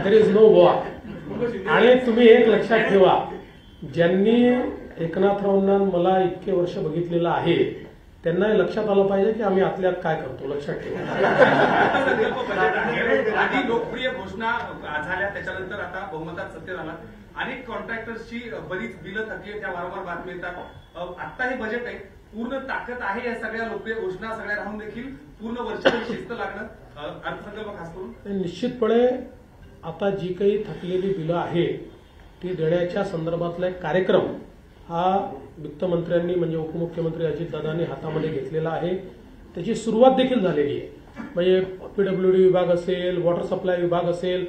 देर इज नो वॉर. आणि तुम्ही एक लक्षात ठेवा, ज्यांनी एकनाथरावांना मला इतके वर्ष बघितलेलं आहे त्यांना हे लक्षात आलं पाहिजे की आम्ही आतल्यात काय करतो. लक्षात ठेवा. आधी लोकप्रिय घोषणा झाल्या, त्याच्यानंतर आता बहुमतात सत्तेत आला. अनेक कॉन्ट्रॅक्टर्सची बरीच बिलं थकली, त्या वारंवार बातमी येतात. आता हे बजेट आहे, पूर्ण ताकद आहे या सगळ्या लोकप्रिय घोषणा सगळ्या राहून देखील पूर्ण वर्षभर शिस्त लागणं, अर्थसंकल्प खास करून. निश्चितपणे आता जी काही थकलेली बिलं आहेत ती देण्याच्या संदर्भातला एक कार्यक्रम हा वित्तमंत्र्यांनी म्हणजे उपमुख्यमंत्री अजितदादांनी हातामध्ये घेतलेला आहे. त्याची सुरुवात देखील झालेली आहे. म्हणजे PWD विभाग असेल, वॉटर सप्लाय विभाग असेल,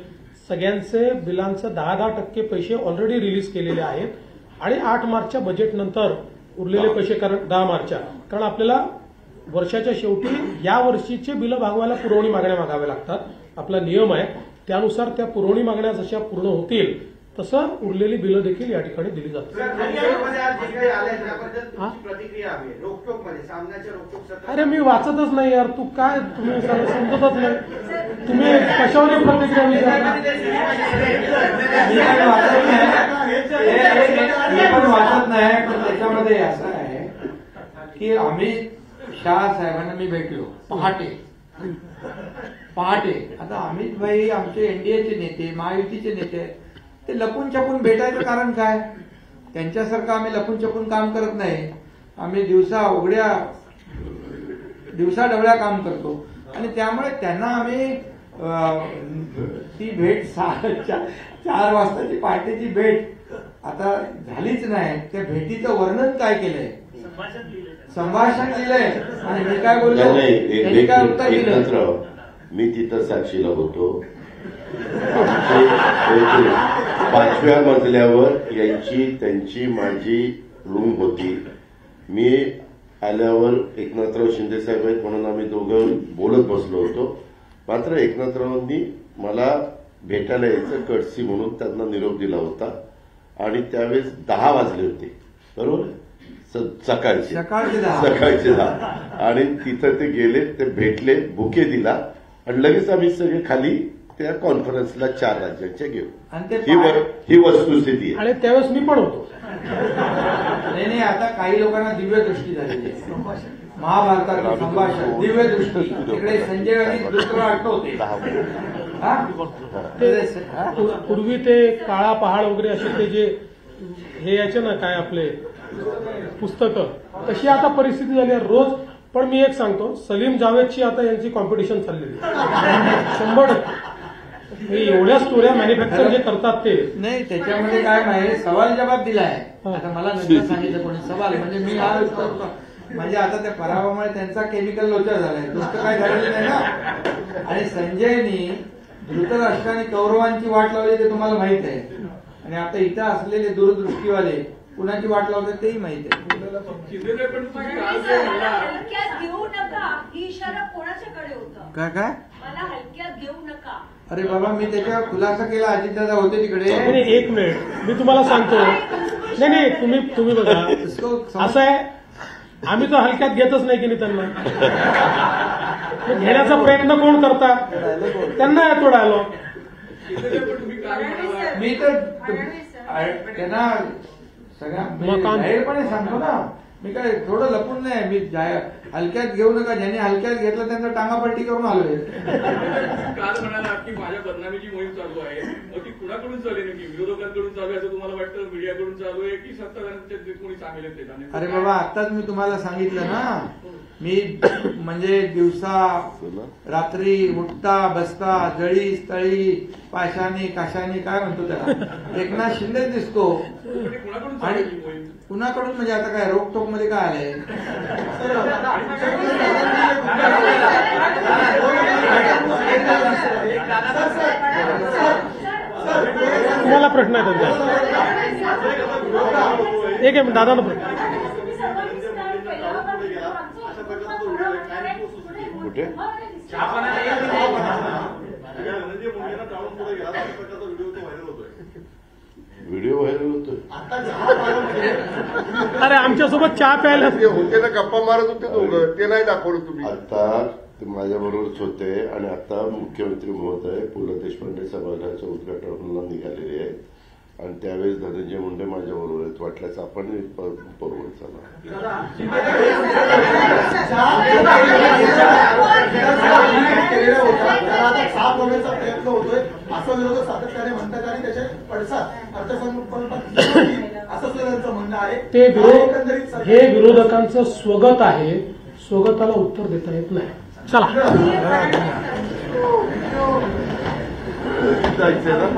सगळ्यांचे बिलांचं 10% पैसे ऑलरेडी रिलीज केलेले आहेत. आणि 8 मार्चच्या बजेटनंतर उरलेले पैसे, कारण 10 मार्चच्या, कारण आपल्याला वर्षाच्या शेवटी या वर्षीचे बिलं भागवायला पुरवणी मागण्या मागाव्या लागतात, आपला नियम आहे. त्यानुसार त्या पुरवणी मागण्या जशा पूर्ण होतील तसं उरलेली बिलं देखील या ठिकाणी दिली जातात. अरे मी वाचतच नाही यार, तू काय तुम्ही समजतच नाही, तुम्ही कशावर प्रतिक्रिया विचारता? वाचत नाही, पण त्याच्यामध्ये असं आहे की अमित शहा साहेबांना मी भेटलो पहाटे. आता अमित भाई आमचे NDAचे नेते, महायुतीचे नेते, ते लपून छपून भेटायचं कारण काय? त्यांच्यासारखं आम्ही लपून छपून काम करत नाही. आम्ही दिवसा डवळ्या काम करतो आणि त्यामुळे त्यांना आम्ही ती भेट 4 वाजताची पहाटेची भेट आता झालीच नाही. त्या भेटीचं वर्णन काय केलंय? संभाषण दिलंय. आणि मी काय बोललो? त्यांनी काय उत्तर दिलं? मी तिथं साक्षीला होतो. 5व्या मजल्यावर त्यांची माझी रूम होती. मी आल्यावर एकनाथराव शिंदे साहेब आहेत म्हणून आम्ही दोघं बोलत बसलो होतो. मात्र एकनाथरावांनी मला भेटायला यायचं कर्टसी म्हणून त्यांना निरोप दिला होता आणि त्यावेळेस 10 वाजले होते. बरोबर? सकाळचे 10 आणि तिथं ते गेले, ते भेटले, बुके दिला आणि लगेच आम्ही सगळे खाली त्या कॉन्फरन्सला 4 राज्यांच्या गेलो. ही वस्तुस्थिती आहे. आणि त्यावेळेस मी पण होतो. नाही, आता काही लोकांना दिव्य दृष्टी झालेली आहे. महाभारताचं संभाषण दिव्य दृष्टी. तिकडे संजय आणि धृतराष्ट्र होते. पूर्वी ते काळा पहाड वगैरे असे ते जे हे याचे ना काय आपले पुस्तकं, तशी आता परिस्थिती झाली आहे रोज. पण मी एक सांगतो, सलीम जावेदची आता यांची कॉम्पिटिशन चाललेली 100%. एवढ्या स्टोऱ्या मॅन्युफॅक्चर जे करतात ते नाही. त्याच्यामध्ये काय नाही, सवाल जबाब दिलाय. आता मला नंतर सांगितलं कोणी सवाल म्हणजे मी हा म्हणजे आता त्या पराभवामुळे त्यांचा केमिकल लोचा झालाय. दुसरं काय झालेलं नाही ना. आणि संजयनी धृतराष्ट्र आणि कौरवांची वाट लावली ते तुम्हाला माहित आहे. आणि आता इथं असलेले दूरदृष्टीवाले कुणाची वाट लावतात तेही माहित आहे. हलक्यात घेऊ नका ही इशारा कोणाच्याकडे होता? काय मला हलक्यात घेऊ नका. अरे बाबा, मी त्याच्यावर खुलासा केला. अजितदादा होते तिकडे. एक मिनिट मी तुम्हाला सांगतो. नाही तुम्ही बघा, असं आहे, आम्ही तर हलक्यात घेतच नाही की नाही. त्यांना घेण्याचा प्रयत्न कोण करतात? त्यांना येतो डायलॉग. मी तर त्यांना सगळ्या जाहीरपणे सांगतो ना. मी काय थोडं लपून नाही. मी हलक्यात घेऊ नका. ज्यांनी हलक्यात घेतलं त्यांना टांगापट्टी करून आलोय. काल म्हणाला की माझ्या बदनामीची मोहीम चालू आहे. मग ती कुणाकडून चालू आहे? नक्की विरोधकांकडून चालू आहे असं तुम्हाला वाटतं? मीडियाकडून चालू आहे की सत्ताधाऱ्यांचे कोणी सामील आहेत त्याच्याने? अरे बाबा, आताच मी तुम्हाला सांगितलं ना. मी म्हणजे दिवसा रात्री उठता बसता जळी स्थळी पाशानी काशानी काय म्हणतो त्याला एकनाथ शिंदे दिसतो. आणि कुणाकडून म्हणजे आता काय रोकटोक मध्ये काय आलंय? तुम्हाला प्रश्न आहे त्यांचा? एक आहे दादाला प्रश्न. कुठे व्हिडिओ व्हायरल होतोय? अरे आमच्यासोबत चहा प्यायला होते ना, गप्पा मारत होते दोघं. ते नाही दाखवलं तुम्ही. आता ते माझ्याबरोबरच होते आणि आता मुख्यमंत्री महोदय पु ल देशपांडे सभागृहाच्या उद्घाटनाला निघालेले आहेत आणि त्यावेळेस धनंजय मुंडे माझ्याबरोबर आहेत. वाटल्यास आपण बरोबर चला. साफ होण्याचा प्रयत्न होतोय असं विरोधक सातत्याने म्हणतात आणि त्याचे पडसाद अर्थसंकल्पात असं त्यांचं म्हणणं आहे. हे विरोधकांचं स्वगत आहे. स्वगताला उत्तर देता येत नाही. चला जायचंय ना.